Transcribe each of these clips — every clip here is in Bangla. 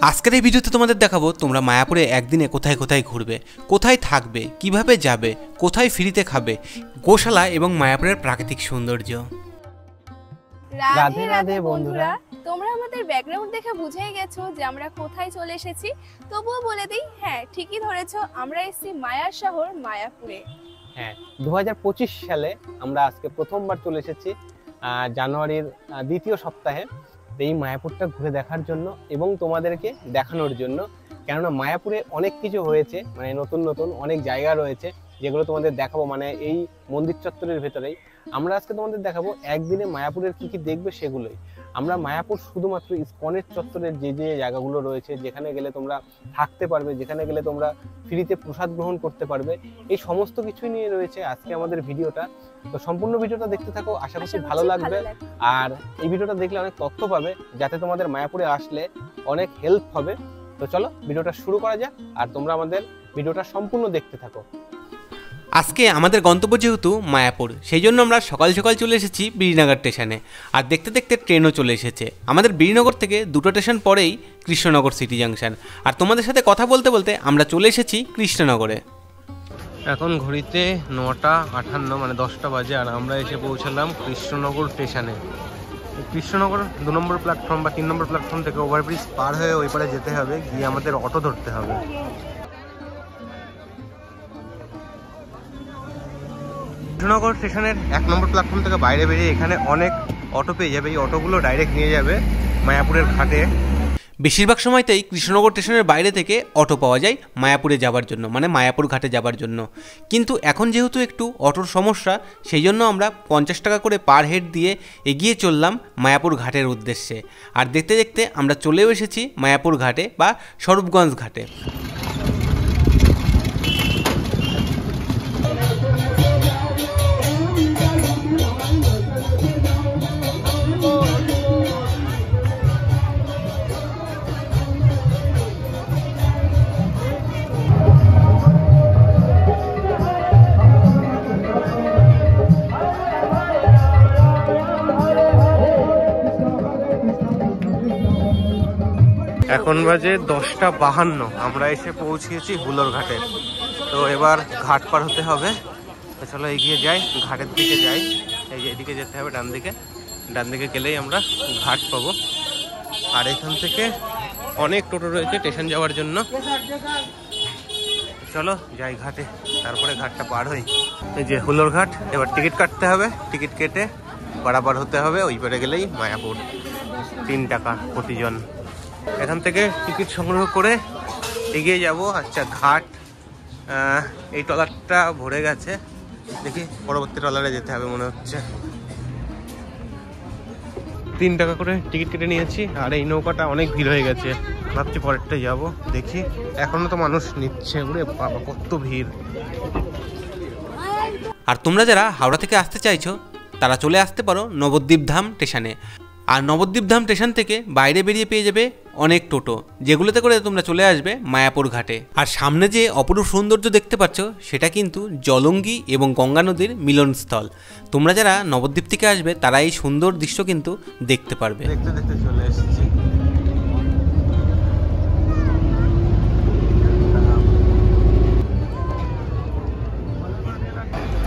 আজকের এই ভিডিওতে তোমাদের দেখাবো তোমরা মায়াপুরে একদিনে কোথায় কোথায় ঘুরবে, কোথায় থাকবে, কিভাবে যাবে, কোথায় ফ্রিতে খাবে, গোশালা এবং মায়াপুরের প্রাকৃতিক সৌন্দর্য। রাধে রাধে বন্ধুরা, তোমরা আমাদের ব্যাকগ্রাউন্ড দেখে বুঝেই গেছো যে আমরা কোথায় চলে এসেছি। তবুও বলে দিই, হ্যাঁ ঠিকই ধরেছো, আমরা এসেছি মায়ার শহর মায়াপুরে। হ্যাঁ, 2025 সালে আমরা আজকে প্রথমবার চলে এসেছি জানুয়ারির দ্বিতীয় সপ্তাহে এই মায়াপুরটা ঘুরে দেখার জন্য এবং তোমাদেরকে দেখানোর জন্য। কেননা মায়াপুরে অনেক কিছু হয়েছে, মানে নতুন নতুন অনেক জায়গা রয়েছে যেগুলো তোমাদের দেখাবো, মানে এই মন্দির চত্বরের ভেতরেই। আমরা আজকে তোমাদের দেখাবো একদিনে মায়াপুরের কি কি দেখবে সেগুলোই। আমরা মায়াপুর শুধুমাত্র ইসকনের চত্বরের যে যে জায়গাগুলো রয়েছে, যেখানে গেলে তোমরা থাকতে পারবে, যেখানে গেলে তোমরা ফ্রিতে প্রসাদ গ্রহণ করতে পারবে, এই সমস্ত কিছুই নিয়ে রয়েছে আজকে আমাদের ভিডিওটা। তো সম্পূর্ণ ভিডিওটা দেখতে থাকো, আশা করছি ভালো লাগবে। আর এই ভিডিওটা দেখলে অনেক তথ্য পাবে, যাতে তোমাদের মায়াপুরে আসলে অনেক হেল্প হবে। তো চলো ভিডিওটা শুরু করা যাক, আর তোমরা আমাদের ভিডিওটা সম্পূর্ণ দেখতে থাকো। আজকে আমাদের গন্তব্য যেহেতু মায়াপুর, সেই জন্য আমরা সকাল সকাল চলে এসেছি বিড়িনগর স্টেশনে। আর দেখতে দেখতে ট্রেনও চলে এসেছে। আমাদের বিড়িনগর থেকে দুটো স্টেশন পরেই কৃষ্ণনগর সিটি জাংশন। আর তোমাদের সাথে কথা বলতে বলতে আমরা চলে এসেছি কৃষ্ণনগরে। এখন ঘড়িতে 9:58, মানে 10টা বাজে, আর আমরা এসে পৌঁছালাম কৃষ্ণনগর স্টেশনে। কৃষ্ণনগর 2 নম্বর প্ল্যাটফর্ম বা 3 নম্বর প্ল্যাটফর্ম থেকে ওভারব্রিজ পার হয়ে ওই পারে যেতে হবে, গিয়ে আমাদের অটো ধরতে হবে। কৃষ্ণনগর স্টেশনের 1 নম্বর প্ল্যাটফর্ম থেকে বাইরে বেরিয়ে এখানে অনেক অটো পেয়ে যাবে। এই অটোগুলো ডাইরেক্ট নিয়ে যাবে মায়াপুরের ঘাটে। বেশিরভাগ সময়তেই কৃষ্ণনগর স্টেশনের বাইরে থেকে অটো পাওয়া যায় মায়াপুরে যাবার জন্য, মানে মায়াপুর ঘাটে যাবার জন্য। কিন্তু এখন যেহেতু একটু অটোর সমস্যা, সেই জন্য আমরা 50 টাকা করে পার হেড দিয়ে এগিয়ে চললাম মায়াপুর ঘাটের উদ্দেশ্যে। আর দেখতে দেখতে আমরা চলেও এসেছি মায়াপুর ঘাটে বা স্বরূপগঞ্জ ঘাটে। এখন বাজে 10:52, আমরা এসে পৌঁছেছি হুলোর ঘাটে। তো এবার ঘাট পার হতে হবে। তো চলো এগিয়ে যাই, ঘাটের দিকে যাই। এই যে এদিকে যেতে হবে, ডান দিকে গেলেই আমরা ঘাট পাবো। আর এখান থেকে অনেক টোটো রয়েছে স্টেশন যাওয়ার জন্য। চলো যাই ঘাটে, তারপরে ঘাটটা পার হই। এই যে হুলোর ঘাট। এবার টিকিট কাটতে হবে, টিকিট কেটে পারাপার হতে হবে। ওই পারে গেলেই মায়াপুর। 3 টাকা প্রতিজন। এখান থেকে টিকিট সংগ্রহ করে এগিয়ে যাব। আচ্ছা, ঘাট এই ট্রলারটা ভরে গেছে, দেখি পরবর্তী ট্রলারে যেতে হবে মনে হচ্ছে। 3 টাকা করে টিকিট কেটে নিয়েছি। আর এই নৌকাটা অনেক ভিড় হয়ে গেছে, ভাবছি পরেরটাই যাব, দেখি। এখনো তো মানুষ নিচ্ছে, ওরে বাবা কত ভিড়। আর তোমরা যারা হাওড়া থেকে আসতে চাইছো, তারা চলে আসতে পারো নবদ্বীপ ধাম স্টেশনে। আর নবদ্বীপ ধাম স্টেশন থেকে বাইরে বেরিয়ে পেয়ে যাবে অনেক টোটো, যেগুলোতে করে তোমরা চলে আসবে মায়াপুর ঘাটে। আর সামনে যে অপরূপ সৌন্দর্য দেখতে পাচ্ছ, সেটা কিন্তু জলঙ্গি এবং গঙ্গা নদীর মিলনস্থল। তোমরা যারা নবদ্বীপ থেকে আসবে, তারা এই সুন্দর দৃশ্য কিন্তু দেখতে পারবে। দেখতে দেখতে চলে এসেছি।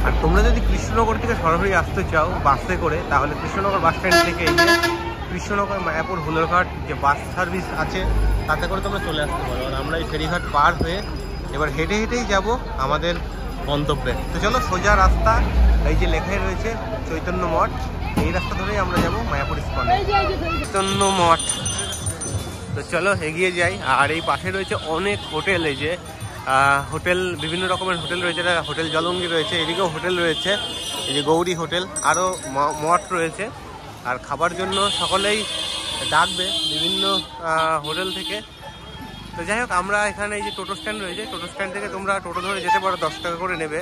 আর তোমরা যদি কৃষ্ণনগর থেকে সরাসরি আসতে চাও বাসে করে, তাহলে কৃষ্ণনগর বাস স্ট্যান্ড থেকে এসে কৃষ্ণনগর মায়াপুর হুলোরঘাট যে বাস সার্ভিস আছে, তাতে করে তোমরা চলে আসতে পারো। আর আমরা এই ফেরিঘাট পার হয়ে এবার হেঁটে হেঁটেই যাব আমাদের গন্তব্যে। তো চলো, সোজা রাস্তা, এই যে লেখাই রয়েছে চৈতন্য মঠ, এই রাস্তা ধরেই আমরা যাব মায়াপুর ইসকন। চৈতন্য মঠ। তো চলো এগিয়ে যাই। আর এই পাশে রয়েছে অনেক হোটেল, এই যে হোটেল, বিভিন্ন রকমের হোটেল রয়েছে। হোটেল জলঙ্গি রয়েছে, এদিকেও হোটেল রয়েছে, এই যে গৌরী হোটেল, আরও মঠ রয়েছে। আর খাবার জন্য সকলেই ডাকবে বিভিন্ন হোটেল থেকে। তো যাই হোক, আমরা এখানে এই যে টোটো স্ট্যান্ড রয়েছে, টোটো স্ট্যান্ড থেকে তোমরা টোটো ধরে যেতে পারো, 10 টাকা করে নেবে।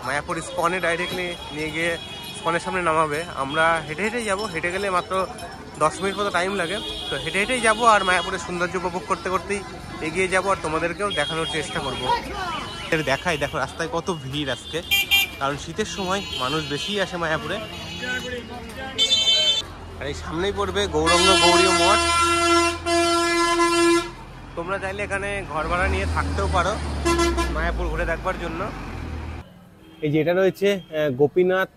মায়াপুর ইসকনে ডাইরেক্টলি নিয়ে গিয়ে ইসকনের সামনে নামাবে। আমরা হেঁটে হেঁটেই যাবো, হেঁটে গেলে মাত্র 10 মিনিট মতো টাইম লাগে। তো হেঁটে হেঁটেই যাবো, আর মায়াপুরের সৌন্দর্য উপভোগ করতে করতেই এগিয়ে যাবো, আর তোমাদেরকেও দেখানোর চেষ্টা করবো। দেখাই, দেখো রাস্তায় কত ভিড় আজকে, কারণ শীতের সময় মানুষ বেশি আসে মায়াপুরে। আর এই সামনেই পড়বে গৌরঙ্গ গৌরী মঠ। তোমরা চাইলে এখানে ঘর ভাড়া নিয়ে থাকতেও পারো মায়াপুর ঘুরে দেখবার জন্য। এই যে এটা রয়েছে গোপীনাথ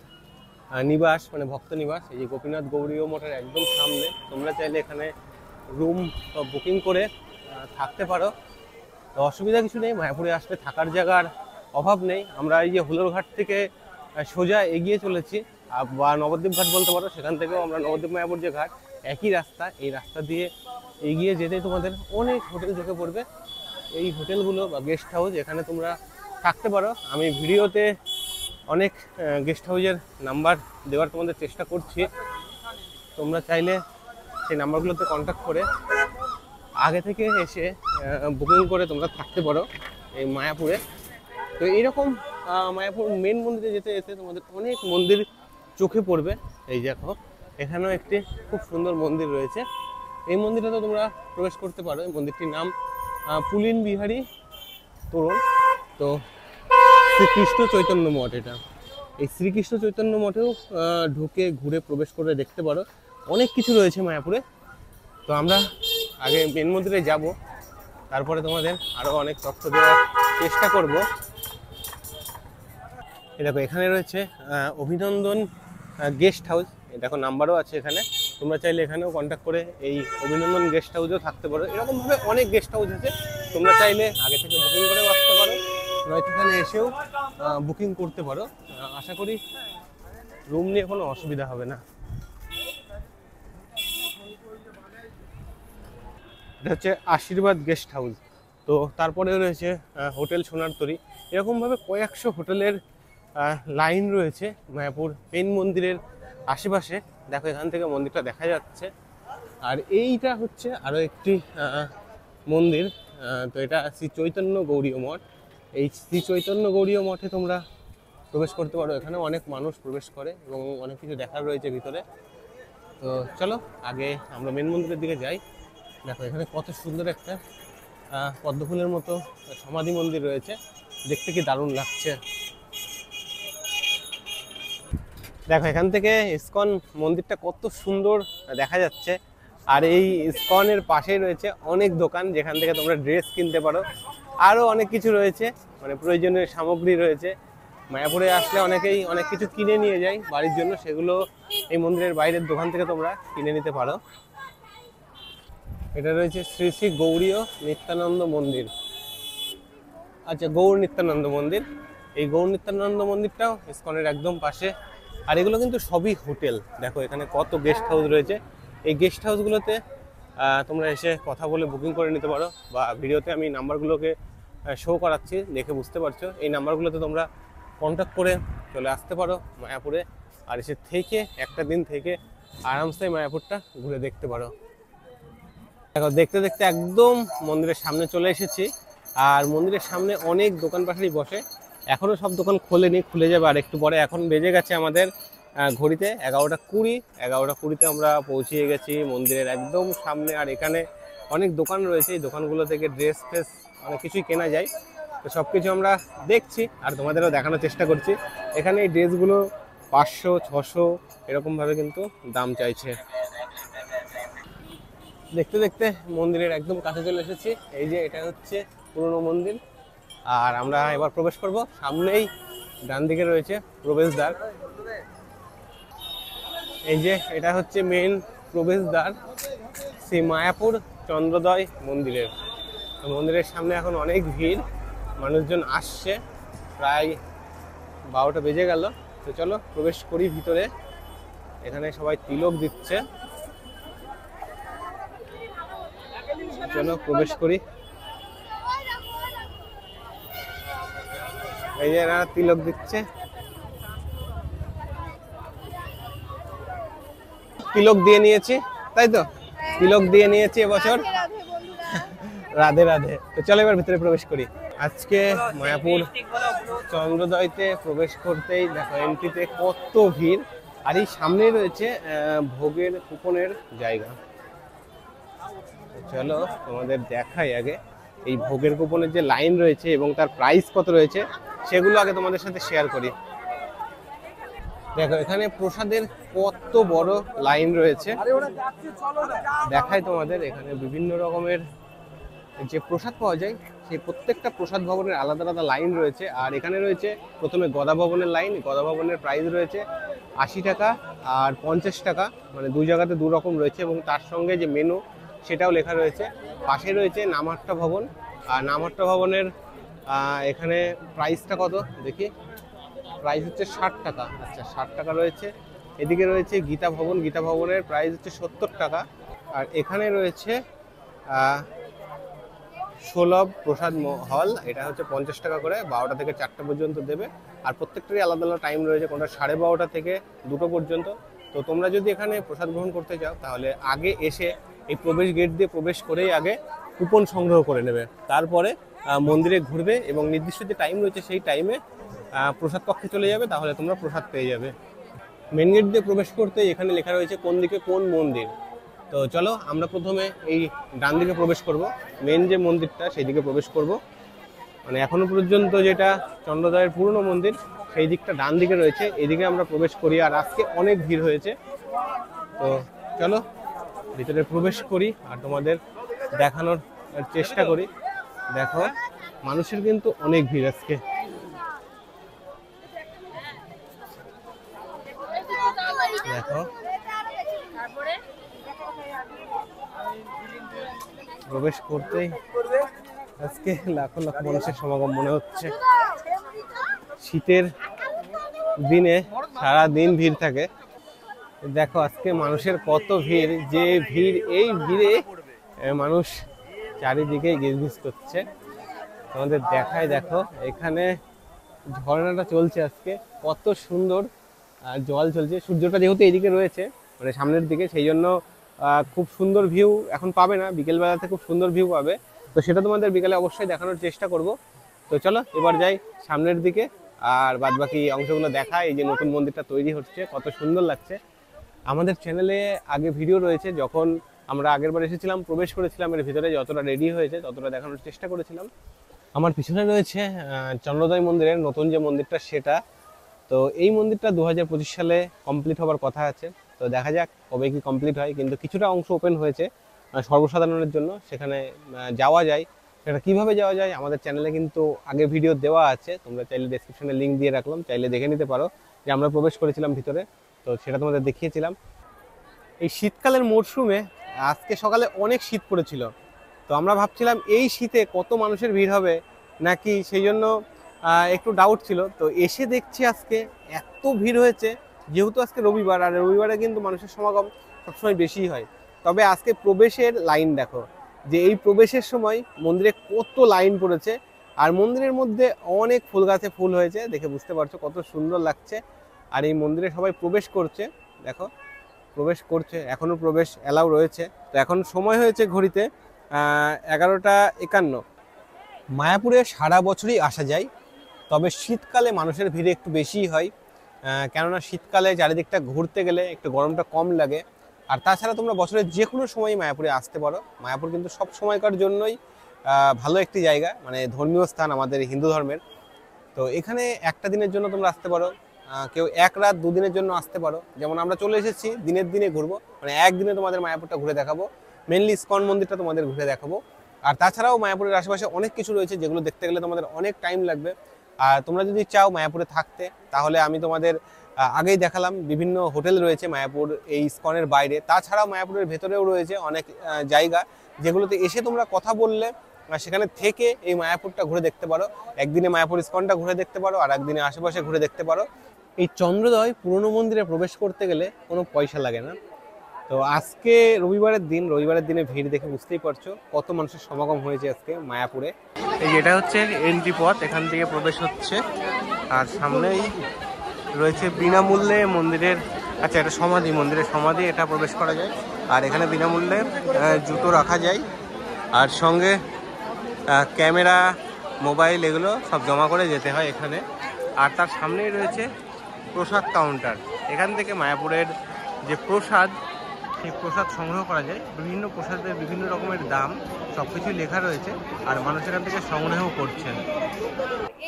নিবাস, মানে ভক্ত নিবাস। এই যে গোপীনাথ গৌরীয় মঠের একদম সামনে। তোমরা চাইলে এখানে রুম বুকিং করে থাকতে পারো, তো অসুবিধা কিছু নেই। মায়াপুরে আসলে থাকার জায়গার অভাব নেই। আমরা এই যে হুলোরঘাট থেকে সোজা এগিয়ে চলেছি, বা নবদ্বীপ ঘাট বলতে পারো, সেখান থেকেও আমরা নবদ্বীপ মায়াপুর যে ঘাট একই রাস্তা, এই রাস্তা দিয়ে এগিয়ে যেতে তোমাদের অনেক হোটেল চোখে পড়বে। এই হোটেলগুলো বা গেস্ট হাউস, এখানে তোমরা থাকতে পারো। আমি ভিডিওতে অনেক গেস্ট হাউসের নাম্বার দেওয়ার তোমাদের চেষ্টা করছি, তোমরা চাইলে সেই নাম্বারগুলোতে কন্ট্যাক্ট করে আগে থেকে এসে বুকিং করে তোমরা থাকতে পারো এই মায়াপুরে। তো এইরকম মায়াপুর মেন মন্দিরে যেতে যেতে তোমাদের অনেক মন্দির চোখে পড়বে। এই দেখো এখানেও একটি খুব সুন্দর মন্দির রয়েছে, এই মন্দিরে তো তোমরা প্রবেশ করতে পারো। এই মন্দিরটির নাম পুলিন বিহারী তোরণ। তো শ্রীকৃষ্ণ চৈতন্য মঠ, এটা এই শ্রীকৃষ্ণ চৈতন্য মঠেও ঢুকে ঘুরে প্রবেশ করে দেখতে পারো। অনেক কিছু রয়েছে মায়াপুরে। তো আমরা আগে মেন মন্দিরে যাব, তারপরে তোমাদের আরও অনেক তথ্য দেওয়ার চেষ্টা করব। দেখো এখানে রয়েছে অভিনন্দন গেস্ট হাউস, দেখো নাম্বারও আছে এখানে। তোমরা চাইলে এখানেও কন্ট্যাক্ট করে এই অভিনন্দন গেস্ট হাউসেও থাকতে পারো। এরকমভাবে অনেক গেস্ট হাউস আছে, তোমরা চাইলে আগে থেকে বুকিং করেও আসতে পারো, নয়তো এখানে এসেও বুকিং করতে পারো। আশা করি রুম নিয়ে কোনো অসুবিধা হবে না। এটা হচ্ছে আশীর্বাদ গেস্ট হাউস। তো তারপরে রয়েছে হোটেল সোনার তরী। এরকমভাবে কয়েকশো হোটেলের লাইন রয়েছে মায়াপুর মেন মন্দিরের আশেপাশে। দেখো এখান থেকে মন্দিরটা দেখা যাচ্ছে। আর এইটা হচ্ছে আরও একটি মন্দির, তো এটা শ্রী চৈতন্য গৌরীয় মঠ। এই শ্রী চৈতন্য গৌরীয় মঠে তোমরা প্রবেশ করতে পারো, এখানে অনেক মানুষ প্রবেশ করে এবং অনেক কিছু দেখার রয়েছে ভিতরে। তো চলো আগে আমরা মেন মন্দিরের দিকে যাই। দেখো এখানে কত সুন্দর একটা পদ্মফুলের মতো সমাধি মন্দির রয়েছে, দেখতে কি দারুণ লাগছে। দেখো এখান থেকে ইসকন মন্দিরটা কত সুন্দর দেখা যাচ্ছে। আর এই ইসকনের পাশেই রয়েছে অনেক দোকান, যেখান থেকে তোমরা ড্রেস কিনতে পারো, আরও অনেক কিছু রয়েছে, মানে প্রয়োজনীয় সামগ্রী রয়েছে। মায়াপুরে আসলে অনেকেই অনেক কিছু কিনে নিয়ে যায় বাড়ির জন্য, সেগুলো এই মন্দিরের বাইরের দোকান থেকে তোমরা কিনে নিতে পারো। এটা রয়েছে শ্রী শ্রী গৌরীয় নিত্যানন্দ মন্দির, আচ্ছা গৌর নিত্যানন্দ মন্দির। এই গৌর নিত্যানন্দ মন্দিরটাও ইসকনের একদম পাশে। আর এগুলো কিন্তু সবই হোটেল। দেখো এখানে কত গেস্ট হাউস রয়েছে। এই গেস্ট হাউসগুলোতে তোমরা এসে কথা বলে বুকিং করে নিতে পারো, বা ভিডিওতে আমি নাম্বারগুলোকে শো করাচ্ছি, দেখে বুঝতে পারছো। এই নাম্বারগুলোতে তোমরা কন্ট্যাক্ট করে চলে আসতে পারো মায়াপুরে, আর এসে থেকে একটা দিন থেকে আরামসে মায়াপুরটা ঘুরে দেখতে পারো। দেখো দেখতে দেখতে একদম মন্দিরের সামনে চলে এসেছি। আর মন্দিরের সামনে অনেক দোকানপাটারই বসে, এখনও সব দোকান খোলেনি, খুলে যাবে আর একটু পরে। এখন বেজে গেছে আমাদের ঘড়িতে 11:20। 11:20-তে আমরা পৌঁছিয়ে গেছি মন্দিরের একদম সামনে। আর এখানে অনেক দোকান রয়েছে, এই দোকানগুলো থেকে ড্রেস ফ্রেস অনেক কিছুই কেনা যায়। তো সব কিছু আমরা দেখছি আর তোমাদেরও দেখানোর চেষ্টা করছি। এখানে এই ড্রেসগুলো 500-600 এরকমভাবে কিন্তু দাম চাইছে। দেখতে দেখতে মন্দিরের একদম কাছে চলে এসেছি। এই যে এটা হচ্ছে পুরনো মন্দির, আর আমরা এবার প্রবেশ করব। সামনেই ডান দিকে রয়েছে প্রবেশদ্বার। এই যে এটা হচ্ছে মেন প্রবেশদ্বার শ্রী মায়াপুর চন্দ্রোদয় মন্দিরের। মন্দিরের সামনে এখন অনেক ভিড়, মানুষজন আসছে, প্রায় 12টা বেজে গেল। তো চলো প্রবেশ করি ভিতরে। এখানে সবাই তিলক দিচ্ছে, চলো প্রবেশ করি। এই যে এরা তিলক দিচ্ছে, তিলক দিয়ে নিয়েছি, তাই তো তিলক দিয়ে নিয়েছি এবছর। রাধে রাধে। তো চলো এবার ভিতরে প্রবেশ করি। আজকে মায়াপুর চন্দ্রোদয়তে প্রবেশ করতেই দেখো এন্ট্রিতে কত ভিড়। আর এই সামনে রয়েছে ভোগের কুপনের জায়গা। চলো তোমাদের দেখাই আগে এই ভোগের কুপনের যে লাইন রয়েছে এবং তার প্রাইস কত রয়েছে সেগুলো আগে তোমাদের সাথে শেয়ার করি। দেখো এখানে প্রসাদের কত বড় লাইন রয়েছে, দেখাই তোমাদের। এখানে বিভিন্ন রকমের যে প্রসাদ পাওয়া যায় সেই প্রত্যেকটা প্রসাদ ভবনের আলাদা আলাদা লাইন রয়েছে। আর এখানে রয়েছে প্রথমে গদা ভবনের লাইন। গদা ভবনের প্রাইস রয়েছে 80 টাকা আর 50 টাকা, মানে দুই জায়গাতে দু রকম রয়েছে, এবং তার সঙ্গে যে মেনু সেটাও লেখা রয়েছে। পাশে রয়েছে নামহাট্টা ভবন, আর নামহাট্টা ভবনের এখানে প্রাইসটা কত দেখি, প্রাইস হচ্ছে 60 টাকা। আচ্ছা 60 টাকা রয়েছে। এদিকে রয়েছে গীতা ভবন, গীতা ভবনের প্রাইস হচ্ছে 70 টাকা। আর এখানে রয়েছে সুলভ প্রসাদ হল, এটা হচ্ছে 50 টাকা করে, 12টা থেকে 4টা পর্যন্ত দেবে। আর প্রত্যেকটারই আলাদা আলাদা টাইম রয়েছে, কোনটা 12:30 থেকে 2টো পর্যন্ত। তো তোমরা যদি এখানে প্রসাদ গ্রহণ করতে চাও তাহলে আগে এসে এই প্রবেশ গেট দিয়ে প্রবেশ করেই আগে কুপন সংগ্রহ করে নেবে, তারপরে মন্দিরে ঘুরবে এবং নির্দিষ্ট যে টাইম রয়েছে সেই টাইমে প্রসাদ কক্ষে চলে যাবে, তাহলে তোমরা প্রসাদ পেয়ে যাবে। মেন গেট দিয়ে প্রবেশ করতে এখানে লেখা রয়েছে কোন দিকে কোন মন্দির। তো চলো আমরা প্রথমে এই ডান দিকে প্রবেশ করব, মেন যে মন্দিরটা সেই দিকে প্রবেশ করব। মানে এখনো পর্যন্ত যেটা চন্দ্রোদয়ের পুরনো মন্দির সেই দিকটা ডান দিকে রয়েছে, এদিকে আমরা প্রবেশ করি। আর আজকে অনেক ভিড় হয়েছে, তো চলো ভিতরে প্রবেশ করি আর তোমাদের দেখানোর চেষ্টা করি। দেখো মানুষের কিন্তু অনেক ভিড় আজকে। দেখো প্রবেশ করতেই আজকে লাখো লাখ মানুষের সমাগম মনে হচ্ছে। শীতের দিনে সারা দিন ভিড় থাকে। দেখো আজকে মানুষের কত ভিড়, যে ভিড়, এই ভিড়ে মানুষ চারিদিকে গিজগিজ করছে। তোমাদের দেখায়, দেখো এখানে ঝর্ণাটা চলছে আজকে, কত সুন্দর আর জল চলছে। সূর্যটা যেহেতু এইদিকে রয়েছে মানে সামনের দিকে, সেই জন্য খুব সুন্দর ভিউ এখন পাবে না, বিকেলবেলাতে খুব সুন্দর ভিউ পাবে। তো সেটা তোমাদের বিকেলে অবশ্যই দেখানোর চেষ্টা করব। তো চলো এবার যাই সামনের দিকে আর বাদবাকি অংশগুলো দেখা। এই যে নতুন মন্দিরটা তৈরি হচ্ছে, কত সুন্দর লাগছে। আমাদের চ্যানেলে আগে ভিডিও রয়েছে, যখন আমরা আগের বার এসেছিলাম প্রবেশ করেছিলাম এর ভিতরে, যতটা রেডি হয়েছে ততটা দেখানোর চেষ্টা করেছিলাম। আমার পিছনে রয়েছে চন্দ্রোদয় মন্দিরের নতুন যে মন্দিরটা সেটা। তো এই মন্দিরটা 2025 সালে কমপ্লিট হবার কথা আছে, তো দেখা যাক কবে কি কমপ্লিট হয়। কিন্তু কিছুটা অংশ ওপেন হয়েছে সর্বসাধারণের জন্য, সেখানে যাওয়া যায়। সেটা কিভাবে যাওয়া যায় আমাদের চ্যানেলে কিন্তু আগে ভিডিও দেওয়া আছে, তোমরা চাইলে ডেসক্রিপশনে লিঙ্ক দিয়ে রাখলাম, চাইলে দেখে নিতে পারো যে আমরা প্রবেশ করেছিলাম ভিতরে, তো সেটা তোমাদের দেখিয়েছিলাম। এই শীতকালের মরশুমে আজকে সকালে অনেক শীত পড়েছিল, তো আমরা ভাবছিলাম এই শীতে কত মানুষের ভিড় হবে নাকি, সেই জন্য একটু ডাউট ছিল। তো এসে দেখছি আজকে এত ভিড় হয়েছে, যেহেতু আজকে রবিবার, আর রবিবারে কিন্তু মানুষের সমাগম সবসময় বেশি হয়। তবে আজকে প্রবেশের লাইন দেখো, যে এই প্রবেশের সময় মন্দিরে কত লাইন পড়েছে, আর মন্দিরের মধ্যে অনেক ফুল গাছে ফুল হয়েছে, দেখে বুঝতে পারছো কত সুন্দর লাগছে। আর এই মন্দিরে সবাই প্রবেশ করছে, দেখো প্রবেশ করছে, এখনো প্রবেশ অ্যালাউ রয়েছে। তো এখন সময় হয়েছে ঘড়িতে 11:51। মায়াপুরে সারা বছরই আসা যায়, তবে শীতকালে মানুষের ভিড় একটু বেশিই হয়, কেননা শীতকালে চারিদিকটা ঘুরতে গেলে একটু গরমটা কম লাগে। আর তাছাড়া তোমরা বছরের যে কোনো সময় মায়াপুরে আসতে পারো। মায়াপুর কিন্তু সব সময়কার জন্যই ভালো একটি জায়গা, মানে ধর্মীয় স্থান আমাদের হিন্দু ধর্মের। তো এখানে একটা দিনের জন্য তোমরা আসতে পারো, কেউ 1 রাত 2 দিনের জন্য আসতে পারো। যেমন আমরা চলে এসেছি দিনের দিনে ঘুরবো, মানে একদিনে তোমাদের মায়াপুরটা ঘুরে দেখাবো। মেনলি ইসকন মন্দিরটা তোমাদের ঘুরে দেখাবো। আর তাছাড়াও মায়াপুরের আশেপাশে অনেক কিছু রয়েছে যেগুলো দেখতে গেলে তোমাদের অনেক টাইম লাগবে। আর তোমরা যদি চাও মায়াপুরে থাকতে, তাহলে আমি তোমাদের আগেই দেখালাম বিভিন্ন হোটেল রয়েছে মায়াপুর এই ইসকনের বাইরে। তাছাড়াও মায়াপুরের ভেতরেও রয়েছে অনেক জায়গা, যেগুলোতে এসে তোমরা কথা বললে সেখানে থেকে এই মায়াপুরটা ঘুরে দেখতে পারো। একদিনে মায়াপুর ইসকনটা ঘুরে দেখতে পারো, আর একদিনে আশেপাশে ঘুরে দেখতে পারো। এই চন্দ্রোদয় পুরনো মন্দিরে প্রবেশ করতে গেলে কোনো পয়সা লাগে না। তো আজকে রবিবারের দিন, রবিবারের দিনে ভিড় দেখে বুঝতেই পারছো কত মানুষের সমাগম হয়েছে আজকে মায়াপুরে। এই এটা হচ্ছে এন্ট্রি পথ, এখান থেকে প্রবেশ হচ্ছে। আর সামনেই রয়েছে বিনামূল্যে মন্দিরের, আচ্ছা এটা সমাধি, মন্দিরের সমাধি, এটা প্রবেশ করা যায়। আর এখানে বিনামূল্যে জুতো রাখা যায়, আর সঙ্গে ক্যামেরা, মোবাইল এগুলো সব জমা করে যেতে হয় এখানে। আর তার সামনেই রয়েছে প্রসাদ কাউন্টার, এখান থেকে মায়াপুরের যে প্রসাদ সেই প্রসাদ সংগ্রহ করা যায়। বিভিন্ন প্রসাদের বিভিন্ন রকমের দাম সব কিছুই লেখা রয়েছে, আর মানুষ এখান থেকে সংগ্রহ করছেন।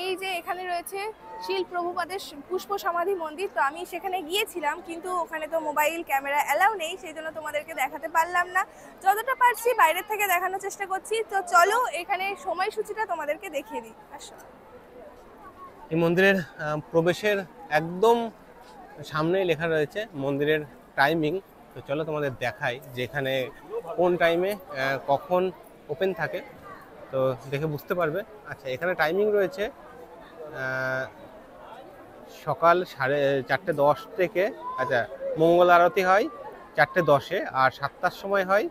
এই যে এখানে রয়েছে শিল প্রভুপাদের পুষ্প সমাধি মন্দির, তো আমি সেখানে গিয়েছিলাম, কিন্তু ওখানে তো মোবাইল ক্যামেরা অ্যালাউ নেই, সেই জন্য তোমাদেরকে দেখাতে পারলাম না। যতটা পারছি বাইরের থেকে দেখানোর চেষ্টা করছি। তো চলো এখানে সময়সূচিটা তোমাদেরকে দেখিয়ে দিই। আসো। এই মন্দিরের প্রবেশের একদম সামনেই লেখা রয়েছে মন্দিরের টাইমিং। তো চলো তোমাদের দেখাই যে এখানে কোন টাইমে কখন ওপেন থাকে, তো দেখে বুঝতে পারবে। আচ্ছা, এখানে টাইমিং রয়েছে সকাল 4:30 থেকে, আচ্ছা মঙ্গল আরতি হয় 4:10-এ, আর 7টার সময় হয়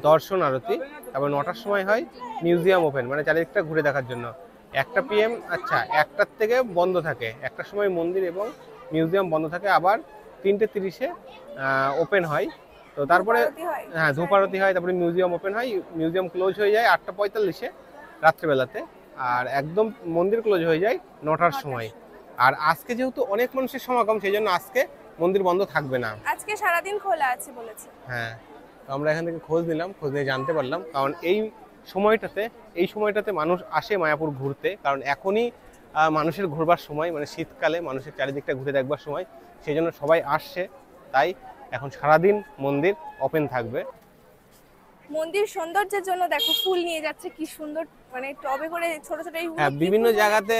দর্শন আরতি, তারপর 9টার সময় হয় মিউজিয়াম ওপেন, মানে চারিদিকটা ঘুরে দেখার জন্য। 1টা PM, আচ্ছা 1টার থেকে বন্ধ থাকে, 1টার সময় মন্দির এবং মিউজিয়াম বন্ধ থাকে, আবার 3:30-এ ওপেন হয়। তো তারপরে হ্যাঁ ধূপ আরতি হয়, তারপরে মিউজিয়াম ওপেন হয়, মিউজিয়াম ক্লোজ হয়ে যায় 8:45-এ রাত্রেবেলাতে, আর একদম মন্দির ক্লোজ হয়ে যায় 9টার সময়। আর আজকে যেহেতু অনেক মানুষের সমাগম, সেই জন্য আজকে মন্দির বন্ধ থাকবে না, আজকে সারাদিন খোলা আছে বলেছে। হ্যাঁ, তো আমরা এখান থেকে খোঁজ নিলাম, খোঁজ নিয়ে জানতে পারলাম, কারণ এই সময়টাতে মানুষ আসে মায়াপুর ঘুরতে, কারণ এখনই মানুষের ঘুরবার সময়, মানে শীতকালে মানুষের চারিদিকটা ঘুরে দেখবার সময়, সেই জন্য সবাই আসছে। তাই এখন সারাদিন মন্দির ওপেন থাকবে। মন্দির সৌন্দর্যের জন্য দেখো ফুল নিয়ে যাচ্ছে, কি সুন্দর, মানে টবে করে ছোট ছোট এই হ্যাঁ, বিভিন্ন জায়গাতে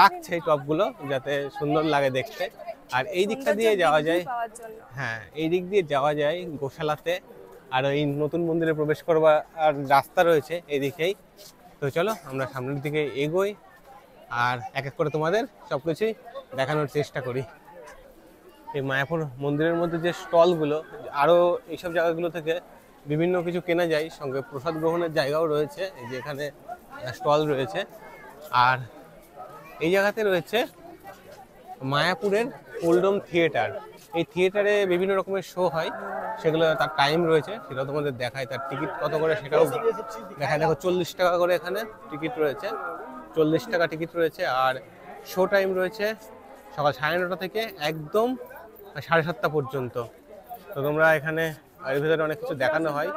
রাখছে এই টবগুলো যাতে সুন্দর লাগে দেখতে। আর এই দিকটা দিয়ে যাওয়া যায়, হ্যাঁ এই দিক দিয়ে যাওয়া যায় গোশালাতে, আর এই নতুন মন্দিরে প্রবেশ করবার আর রাস্তা রয়েছে এদিকেই। তো চলো আমরা সামনের দিকে এগোই, আর এক এক করে তোমাদের সবকিছুই দেখানোর চেষ্টা করি। এই মায়াপুর মন্দিরের মধ্যে যে স্টলগুলো, আরও এইসব জায়গাগুলো থেকে বিভিন্ন কিছু কেনা যায়, সঙ্গে প্রসাদ গ্রহণের জায়গাও রয়েছে, এই যে এখানে স্টল রয়েছে। আর এই জায়গাতে রয়েছে মায়াপুরের ওল্ডম থিয়েটার। এই থিয়েটারে বিভিন্ন রকমের শো হয়, সেগুলো তার টাইম রয়েছে, সেটাও তোমাদের দেখায়। তার টিকিট কত করে সেটাও দেখায়। দেখো 40 টাকা করে এখানে টিকিট রয়েছে, 40 টাকা টিকিট রয়েছে। আর শো টাইম রয়েছে সকাল 9:30 থেকে একদম 7:30 পর্যন্ত। তো তোমরা এখানে এর ভিতরে অনেক কিছু দেখানো হয়,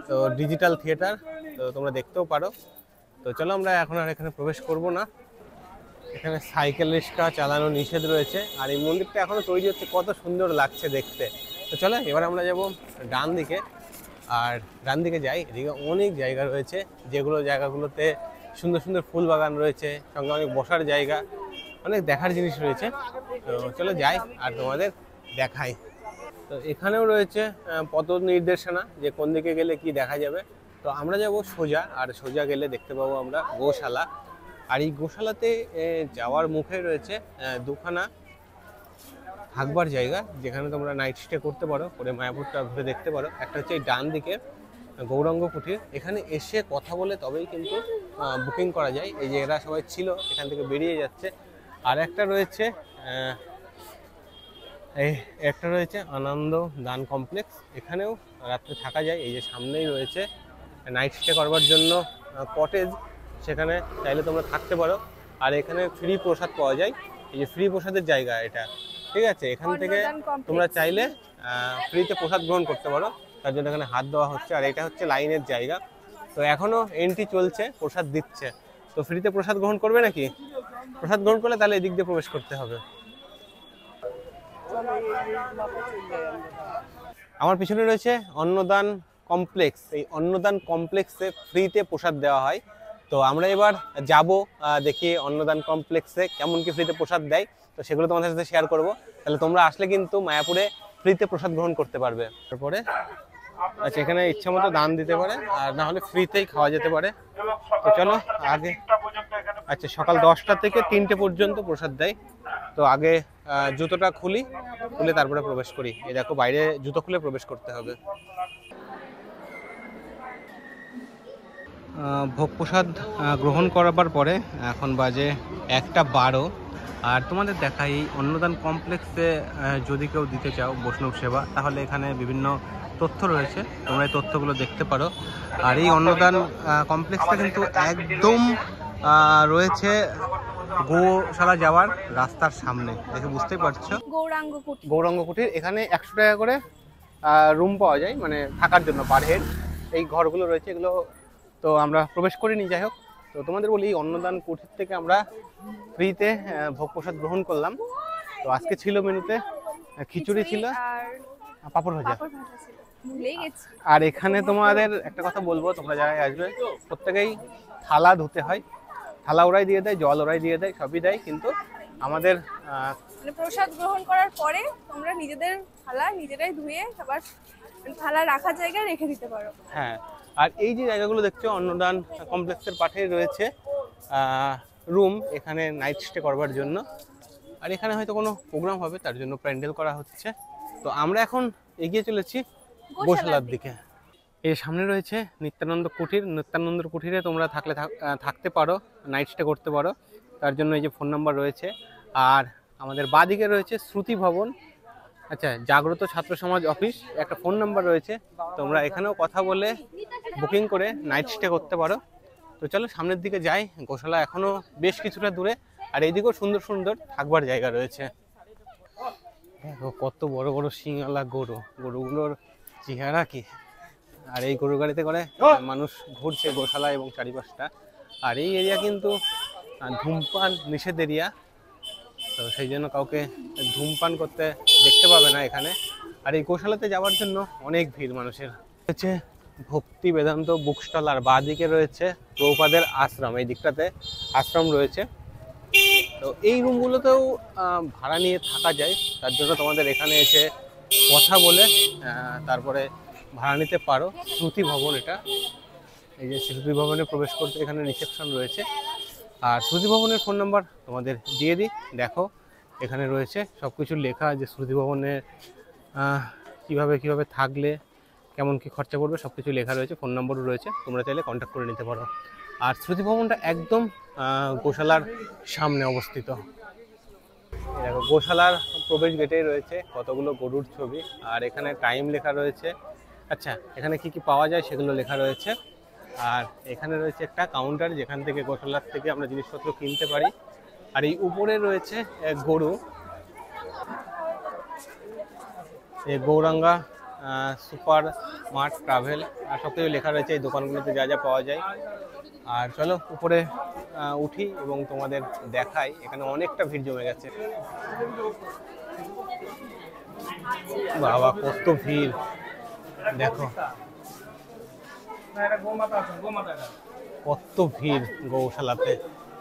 তো ডিজিটাল থিয়েটার, তো তোমরা দেখতেও পারো। তো চলো আমরা এখন আর এখানে প্রবেশ করব না, এখানে সাইকেল রিক্সা চালানো নিষেধ রয়েছে। আর এই মন্দিরটা এখনো তৈরি হচ্ছে, কত সুন্দর লাগছে দেখতে। তো চলো এবার আমরা যাব ডান দিকে, আর ডান দিকে যাই, এদিকে অনেক জায়গা রয়েছে, যেগুলো জায়গাগুলোতে সুন্দর সুন্দর ফুল বাগান রয়েছে, সঙ্গে অনেক বসার জায়গা, অনেক দেখার জিনিস রয়েছে। তো চলো যাই আর তোমাদের দেখাই। তো এখানেও রয়েছে পথ নির্দেশনা, যে কোন দিকে গেলে কি দেখা যাবে। তো আমরা যাব সোজা, আর সোজা গেলে দেখতে পাবো আমরা গোশালা। আর এই গোশালাতে যাওয়ার মুখে রয়েছে দুখানা থাকবার জায়গা, যেখানে তোমরা নাইট স্টে করতে পারো, করে মায়াপুরটা ঘুরে দেখতে পারো। একটা হচ্ছে এই ডান দিকে গৌরাঙ্গ কুটির, এখানে এসে কথা বলে তবেই কিন্তু বুকিং করা যায়। এই যে এরা সবাই ছিল, এখান থেকে বেরিয়ে যাচ্ছে। আর একটা রয়েছে একটা রয়েছে আনন্দ দান কমপ্লেক্স, এখানেও রাত্রে থাকা যায়। এই যে সামনেই রয়েছে নাইট স্টে করবার জন্য কটেজ, সেখানে চাইলে তোমরা থাকতে পারো। আর এখানে ফ্রি প্রসাদ পাওয়া যায়, এই যে ফ্রি প্রসাদের জায়গা এটা, ঠিক আছে। এখান থেকে তোমরা চাইলে ফ্রিতে প্রসাদ গ্রহণ করতে পারো, তার জন্য এখানে হাত দেওয়া হচ্ছে। আর এটা হচ্ছে লাইনের জায়গা, তো এখনো এন্ট্রি চলছে, প্রসাদ দিচ্ছে। তো ফ্রিতে প্রসাদ গ্রহণ করবে নাকি? প্রসাদ গ্রহণ করলে তাহলে এদিক দিয়ে প্রবেশ করতে হবে। আমার পিছনে রয়েছে অন্নদান কমপ্লেক্স, এই অন্নদান কমপ্লেক্সে ফ্রিতে প্রসাদ দেওয়া হয়। তো আমরা এবার যাব, দেখি অন্নদান কমপ্লেক্সে কেমন কি ফ্রিতে প্রসাদ দেয়, তো সেগুলো তোমাদের সাথে শেয়ার করব। তাহলে তোমরা আসলে কিন্তু মায়াপুরে ফ্রিতে প্রসাদ গ্রহণ করতে পারবে। তারপরে আচ্ছা, এখানে ইচ্ছা মতো দান দিতে পারে, আর না হলে ফ্রিতেই খাওয়া যেতে পারে। তো চলো আগে, আচ্ছা সকাল 10টা থেকে 3টে পর্যন্ত প্রসাদ দেয়। তো আগে জুতোটা খুলে তারপরে প্রবেশ করি। এই দেখো বাইরে জুতো খুলে প্রবেশ করতে হবে। ভোগ প্রসাদ গ্রহণ করাবার পরে এখন বাজে 1:12। আর তোমাদের দেখাই এই অন্নদান কমপ্লেক্সে যদি কেউ দিতে চাও বৈষ্ণব সেবা, তাহলে এখানে বিভিন্ন তথ্য রয়েছে, তোমরা এই তথ্যগুলো দেখতে পারো। আর এই অন্নদান কমপ্লেক্সটা কিন্তু একদম রয়েছে গোশালা যাওয়ার রাস্তার সামনে, দেখে বুঝতেই পারছো। গৌরাঙ্গ কুটির, এখানে 100 টাকা করে রুম পাওয়া যায়, মানে থাকার জন্য পার হেড। এই ঘরগুলো রয়েছে, এগুলো তো আমরা প্রবেশ করিনি। যাই হোক, তো তোমাদের বলি এই অন্নদান কুঠির থেকে আমরা ফ্রিতে ভোগ প্রসাদ গ্রহণ করলাম। তো আজকে ছিল মেনুতে খিচুড়ি ছিল, আর পাঁপড় ভাজা। পাঁপড় ভাজা ছিল, ভুলেই গেছি। আর এখানে তোমাদের একটা কথা বলবো, তোমরা যারা আসবে প্রত্যেকেই থালা ধুতে হয়। থালা ওরাই দিয়ে দেয়, জল ওরাই দিয়ে দেয়, সবই দেয়, কিন্তু আমাদের মানে প্রসাদ গ্রহণ করার পরে তোমরা নিজেদের থালা নিজেরাই ধুয়ে আবার থালা রাখার জায়গায় রেখে দিতে পারো। হ্যাঁ, আর এই যে জায়গাগুলো দেখছো অন্নদান কমপ্লেক্সের পাশেই রয়েছে রুম, এখানে নাইট স্টে করবার জন্য। আর এখানে হয়তো কোনো প্রোগ্রাম হবে, তার জন্য প্যান্ডেল করা হচ্ছে। তো আমরা এখন এগিয়ে চলেছি গোশালার দিকে। এর সামনে রয়েছে নিত্যানন্দ কুঠির। নিত্যানন্দ কুঠিরে তোমরা থাকতে পারো, নাইট স্টে করতে পারো, তার জন্য এই যে ফোন নাম্বার রয়েছে। আর আমাদের বাঁদিকে রয়েছে শ্রুতি ভবন, আচ্ছা জাগ্রত ছাত্র সমাজ অফিস, একটা ফোন নাম্বার রয়েছে। তোমরা এখানেও কথা বলে বুকিং করে নাইট স্টে করতে পারো। তো চলো সামনের দিকে যাই। গোশালা এখনো বেশ কিছুটা দূরে, আর এইদিকেও সুন্দর সুন্দর থাকবার জায়গা রয়েছে। দেখো কত বড় বড় শিংওয়ালা গরুগুলোর চেহারা কি! আর এই গরু গাড়িতে করে মানুষ ঘুরছে গোশালা এবং চারিপাশটা। আর এই এরিয়া কিন্তু ধূমপান নিষেধ এরিয়া, তো সেই জন্য কাউকে ধূমপান করতে দেখতে পাবে না এখানে। আর এই গোশালাতে যাওয়ার জন্য অনেক ভিড় মানুষের। হচ্ছে ভক্তি বেদান্ত বুক স্টল, আর বাঁদিকে রয়েছে প্রভুপাদের আশ্রম, এই দিকটাতে আশ্রম রয়েছে। তো এই রুমগুলোতেও ভাড়া নিয়ে থাকা যায়, তার জন্য তোমাদের এখানে এসে কথা বলে তারপরে ভাড়া নিতে পারো। শ্রুতি ভবন এটা, এই যে শ্রুতি ভবনে প্রবেশ করতে এখানে রিসেপশন রয়েছে। আর শ্রুতি ভবনের ফোন নাম্বার তোমাদের দিয়ে দিই, দেখো এখানে রয়েছে সব কিছু লেখা, যে শ্রুতি ভবনে কীভাবে থাকলে কেমন কী খরচা পড়বে সব কিছু লেখা রয়েছে, ফোন নম্বরও রয়েছে, তোমরা চাইলে কন্ট্যাক্ট করে নিতে পারো। আর শ্রুতি ভবনটা একদম গোশালার সামনে অবস্থিত। দেখো গোশালার প্রবেশ গেটেই রয়েছে কতগুলো গরুর ছবি, আর এখানে টাইম লেখা রয়েছে। আচ্ছা, এখানে কি কি পাওয়া যায় সেগুলো লেখা রয়েছে। আর এখানে রয়েছে একটা কাউন্টার, যেখান থেকে গোশালার থেকে আমরা জিনিসপত্র কিনতে পারি। আর এই উপরে রয়েছে গরু, এই গৌরাঙ্গা সুপার মার্ট ট্রাভেল, আর সব কিছু লেখা রয়েছে এই দোকানগুলোতে যা যা পাওয়া যায়। আর চলো উপরে উঠি এবং তোমাদের দেখাই, এখানে অনেকটা ভিড় জমে গেছে। বাবা কত ভিড় দেখো, কত ভিড় গৌশালাতে।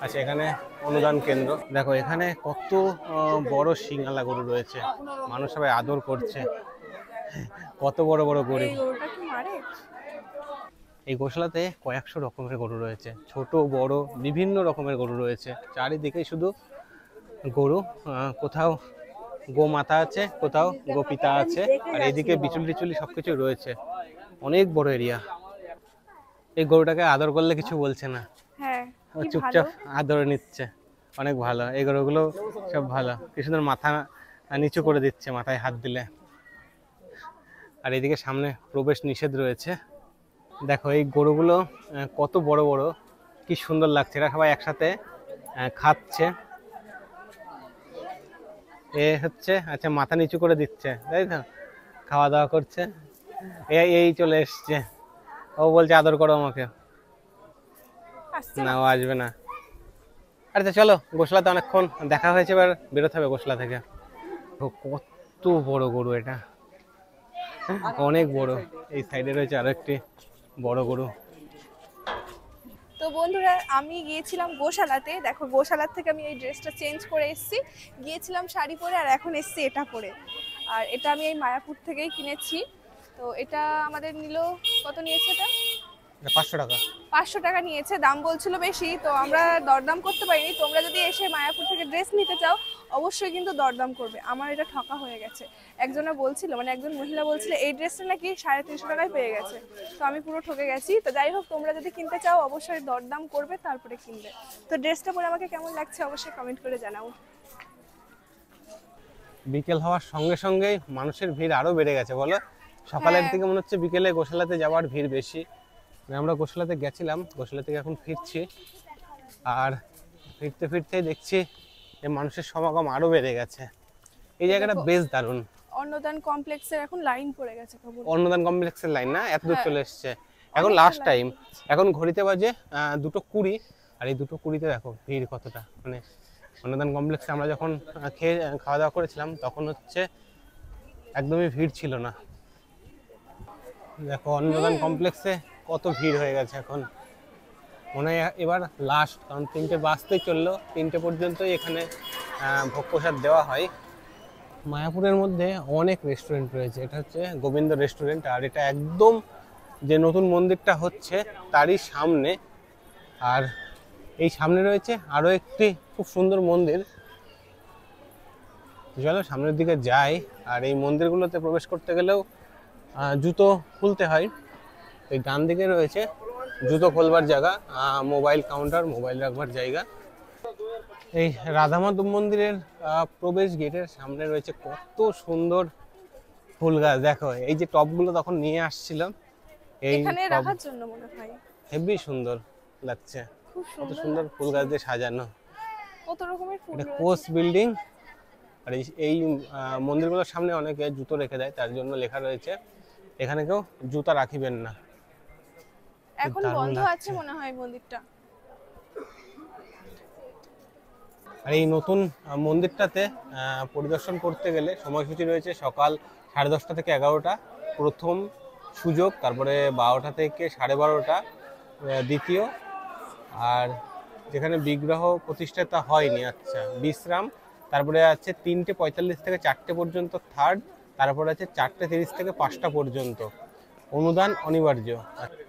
আচ্ছা, এখানে অনুদান কেন্দ্র, দেখো এখানে কত বড় সিংহালা গরু রয়েছে, মানুষ সবাই আদর করছে। কত বড় বড় গরু! এই গোশালাতে কয়েকশো রকমের গরু রয়েছে, ছোট বড় বিভিন্ন রকমের গরু রয়েছে। চারিদিকে শুধু গরু, কোথাও গোমাতা আছে, কোথাও গোপিতা আছে, আর এইদিকে বিচুলি টিচুলি সবকিছু রয়েছে। অনেক বড় এরিয়া। এই গরুটাকে আদর করলে কিছু বলছে না, চুপচাপ আদর নিচ্ছে, অনেক ভালো। এই গরুগুলো সব ভালো, কি সুন্দর মাথা নিচু করে দিচ্ছে মাথায় হাত দিলে। আর এইদিকে সামনে প্রবেশ নিষেধ রয়েছে। দেখো এই গরুগুলো কত বড় বড়, কি সুন্দর লাগছে। এরা সবাই একসাথে খাচ্ছে। এ হচ্ছে আচ্ছা মাথা নিচু করে দিচ্ছে, তাই তো, খাওয়া দাওয়া করছে। এই চলে এসছে, ও বলছে আদর করো আমাকে। না, ও আসবে না। আরে চলো, গোশালাতে অনেকক্ষণ দেখা হয়েছে, এবার বেরোতে হবে গোশালা থেকে। কত বড় গরু এটা, অনেক বড়। এই সাইডে রয়েছে আরো একটি বড় গরু। তো বন্ধুরা, আমি গিয়েছিলাম গোশালাতে। দেখো গোশালার থেকে আমি এই ড্রেসটা চেঞ্জ করে এসেছি, গিয়েছিলাম শাড়ি পরে, আর এখন এসেছি এটা পরে। আর এটা আমি এই মায়াপুর থেকেই কিনেছি। তো এটা আমাদের নিল, কত নিয়েছে এটা? 500 টাকা। 500 টাকা নিয়েছে, দাম বলছিল বেশি, তো আমরা দরদাম করতে পারিনি। তোমরা যদি এসে মায়াপুর থেকে ড্রেস নিতে চাও অবশ্যই কিন্তু দরদাম করবে। আমার এটা ঠকা হয়ে গেছে। একজন মহিলা বলছিল এই ড্রেসটা নাকি 350 টাকায় পেয়ে গেছে, তো আমি পুরো ঠকে গেছি। তো যাই হোক, তোমরা যদি কিনতে চাও অবশ্যই দরদাম করবে, তারপরে কিনবে। তো ড্রেসটা পরে আমাকে কেমন লাগছে অবশ্যই কমেন্ট করে জানাও। বিকেল হওয়ার সঙ্গে সঙ্গেই মানুষের ভিড় আরো বেড়ে গেছে, বলো? সকালের দিকে মনে হচ্ছে বিকেলে গোশালাতে যাওয়ার ভিড় বেশি। আমরা গোশালাতে গেছিলাম, গোশালা থেকে এখন ফিরছি, আর ফিরতেই দেখছি যে মানুষের সমাগম আরো বেড়ে গেছে। এই জায়গাটা বেশ দারুণ, অন্নদান কমপ্লেক্সের এখন লাইন পড়ে গেছে খবর। অন্নদান কমপ্লেক্সের লাইন না, এত দূর হ্যাঁ। চলে এসছে এখন অনেকটা লাস্ট line টাইম। পড়েছে। এখন ঘড়িতে বাজে 2:20, আর এই 2:20-তে দেখো ভিড় কতটা। মানে অন্নদান কমপ্লেক্সে আমরা যখন খাওয়া দাওয়া করেছিলাম তখন হচ্ছে একদমই ভিড় ছিল না। দেখো অন্নদান কমপ্লেক্সে কত ভিড় হয়ে গেছে এখন। মনে হয় এবার লাস্ট, কারণ 3টে বাজতেই চললো, 3টে পর্যন্তই এখানে ভোগ প্রসাদ দেওয়া হয়। মায়াপুরের মধ্যে অনেক রেস্টুরেন্ট রয়েছে। এটা হচ্ছে গোবিন্দ রেস্টুরেন্ট, আর এটা একদম যে নতুন মন্দিরটা হচ্ছে তারই সামনে। আর এই সামনে রয়েছে আরও একটি খুব সুন্দর মন্দির। চলো সামনের দিকে যাই। আর এই মন্দিরগুলোতে প্রবেশ করতে গেলেও জুতো খুলতে হয়। এই ডান দিকে রয়েছে জুতো খোলবার জায়গা, মোবাইল কাউন্টার, মোবাইল রাখবার জায়গা। এই রাধা মাধব মন্দিরের প্রবেশ গেটের সামনে রয়েছে কত সুন্দর ফুল গাছ। দেখো এই যে টবগুলো তখন নিয়ে আসছিলাম, এই এখানে টব রাখার জন্য মনে হয়। হেবি সুন্দর লাগছে, খুব কত সুন্দর সুন্দর ফুল গাছ দিয়ে সাজানো। কত রকমের ফুল এটা রয়েছে। Coast building. আর এই মন্দিরগুলোর সামনে অনেকে জুতো রেখে দেয়, তার জন্য লেখা রয়েছে এখানে কেউ জুতা রাখিবেন না। এখন দারুণ বন্ধ লাগছে। আছে মনে হয় মন্দিরটা। আর এই নতুন মন্দিরটাতে পরিদর্শন করতে গেলে সময়সূচি রয়েছে সকাল 10:30 থেকে 11টা প্রথম সুযোগ, তারপরে 12টা থেকে 12:30 দ্বিতীয়, আর যেখানে বিগ্রহ প্রতিষ্ঠাতা হয়নি আচ্ছা বিশ্রাম, তারপরে আছে 3:45 থেকে 4টে পর্যন্ত থার্ড, তারপরে আছে 4:30 থেকে 5টা পর্যন্ত। অনুদান অনিবার্য।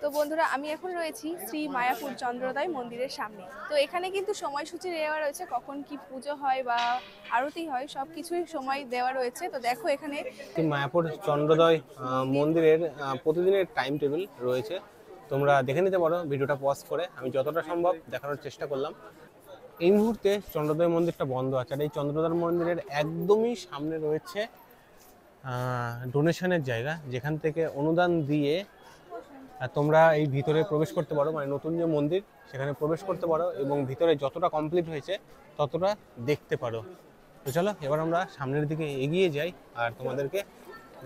তো বন্ধুরা আমি এখন রয়েছি শ্রী মায়াপুর চন্দ্রোদয় মন্দিরের সামনে। তো এখানে কিন্তু সময়সূচি দেওয়া রয়েছে, কখন কি পুজো হয় বা আরতি হয় সব কিছুই সময় দেওয়া রয়েছে। তো দেখো এখানে মায়াপুর চন্দ্রোদয় মন্দিরের প্রতিদিনের টাইম টেবিল রয়েছে, তোমরা দেখে নিতে পারো ভিডিওটা পজ করে। আমি যতটা সম্ভব দেখানোর চেষ্টা করলাম। এই মুহূর্তে চন্দ্রোদয় মন্দিরটা বন্ধ আছে, আর এই চন্দ্রোদয় মন্দিরের একদমই সামনে রয়েছে ডোনেশনের জায়গা, যেখান থেকে অনুদান দিয়ে তোমরা এই ভিতরে প্রবেশ করতে পারো। মানে নতুন যে মন্দির সেখানে প্রবেশ করতে পারো এবং ভিতরে যতটা কমপ্লিট হয়েছে ততটা দেখতে পারো। তো চলো এবার আমরা সামনের দিকে এগিয়ে যাই আর তোমাদেরকে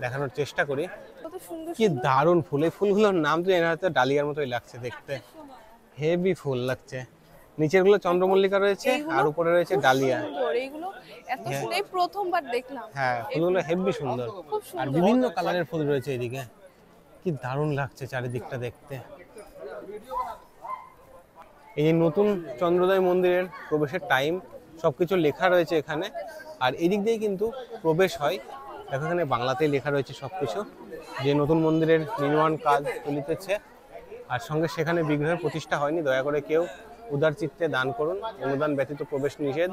দেখানোর চেষ্টা করি। কত সুন্দর কি দারুণ ফুল! এই ফুলগুলোর নাম তো এনার হাতে ডালিয়ার মতোই লাগছে দেখতে, হেভি ফুল লাগছে। নিচের গুলো চন্দ্রমল্লিকা রয়েছে আর উপরে রয়েছে ডালিয়া। এইগুলো এত সুন্দর, এই প্রথমবার দেখলাম। হ্যাঁ ফুলগুলো হেভি সুন্দর, খুব আর সুন্দর। বিভিন্ন কালারের ফুল রয়েছে এদিকে। কি দারুণ লাগছে চারিদিকটা দেখতে। এই যে নতুন চন্দ্রোদয় মন্দিরের প্রবেশের টাইম সবকিছু লেখা রয়েছে এখানে, আর এদিক দিয়ে কিন্তু প্রবেশ হয়। দেখো এখানে বাংলাতেই লেখা রয়েছে সবকিছু, যে নতুন মন্দিরের নির্মাণ কাজ চলিতেছে, আর সঙ্গে সেখানে বিগ্রহের প্রতিষ্ঠা হয়নি। দয়া করে কেউ উদার চিত্তে দান করুন, অনুদান ব্যতীত প্রবেশ নিষেধ।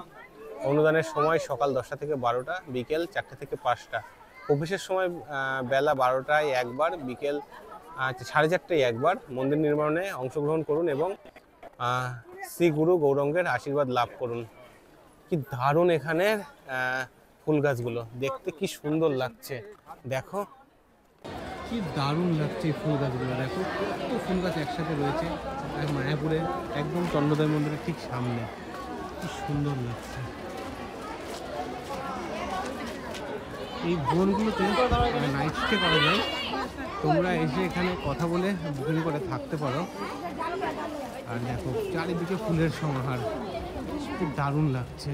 অনুদানের সময় সকাল 10টা থেকে 12টা, বিকেল 4টে থেকে 5টা। প্রবেশের সময় বেলা 12টায় একবার, বিকেল 4:30টায় একবার। মন্দির নির্মাণে অংশগ্রহণ করুন এবং শ্রী গুরু গৌরাঙ্গের আশীর্বাদ লাভ করুন। কি দারুণ এখানের ফুল গাছগুলো দেখতে, কি সুন্দর লাগছে। দেখো কি দারুণ লাগছে এই ফুল গাছগুলো। দেখো কত ফুল গাছ একসাথে রয়েছে আর মায়াপুরে একদম চন্দ্রোদয় মন্দিরের ঠিক সামনে। কি সুন্দর লাগছে। এই ভবনগুলোতে নাইট স্টে করা যায়, তোমরা এসে এখানে কথা বলে বুকিং করে থাকতে পারো। আর দেখো চারিদিকে ফুলের সমাহার, কি দারুণ লাগছে।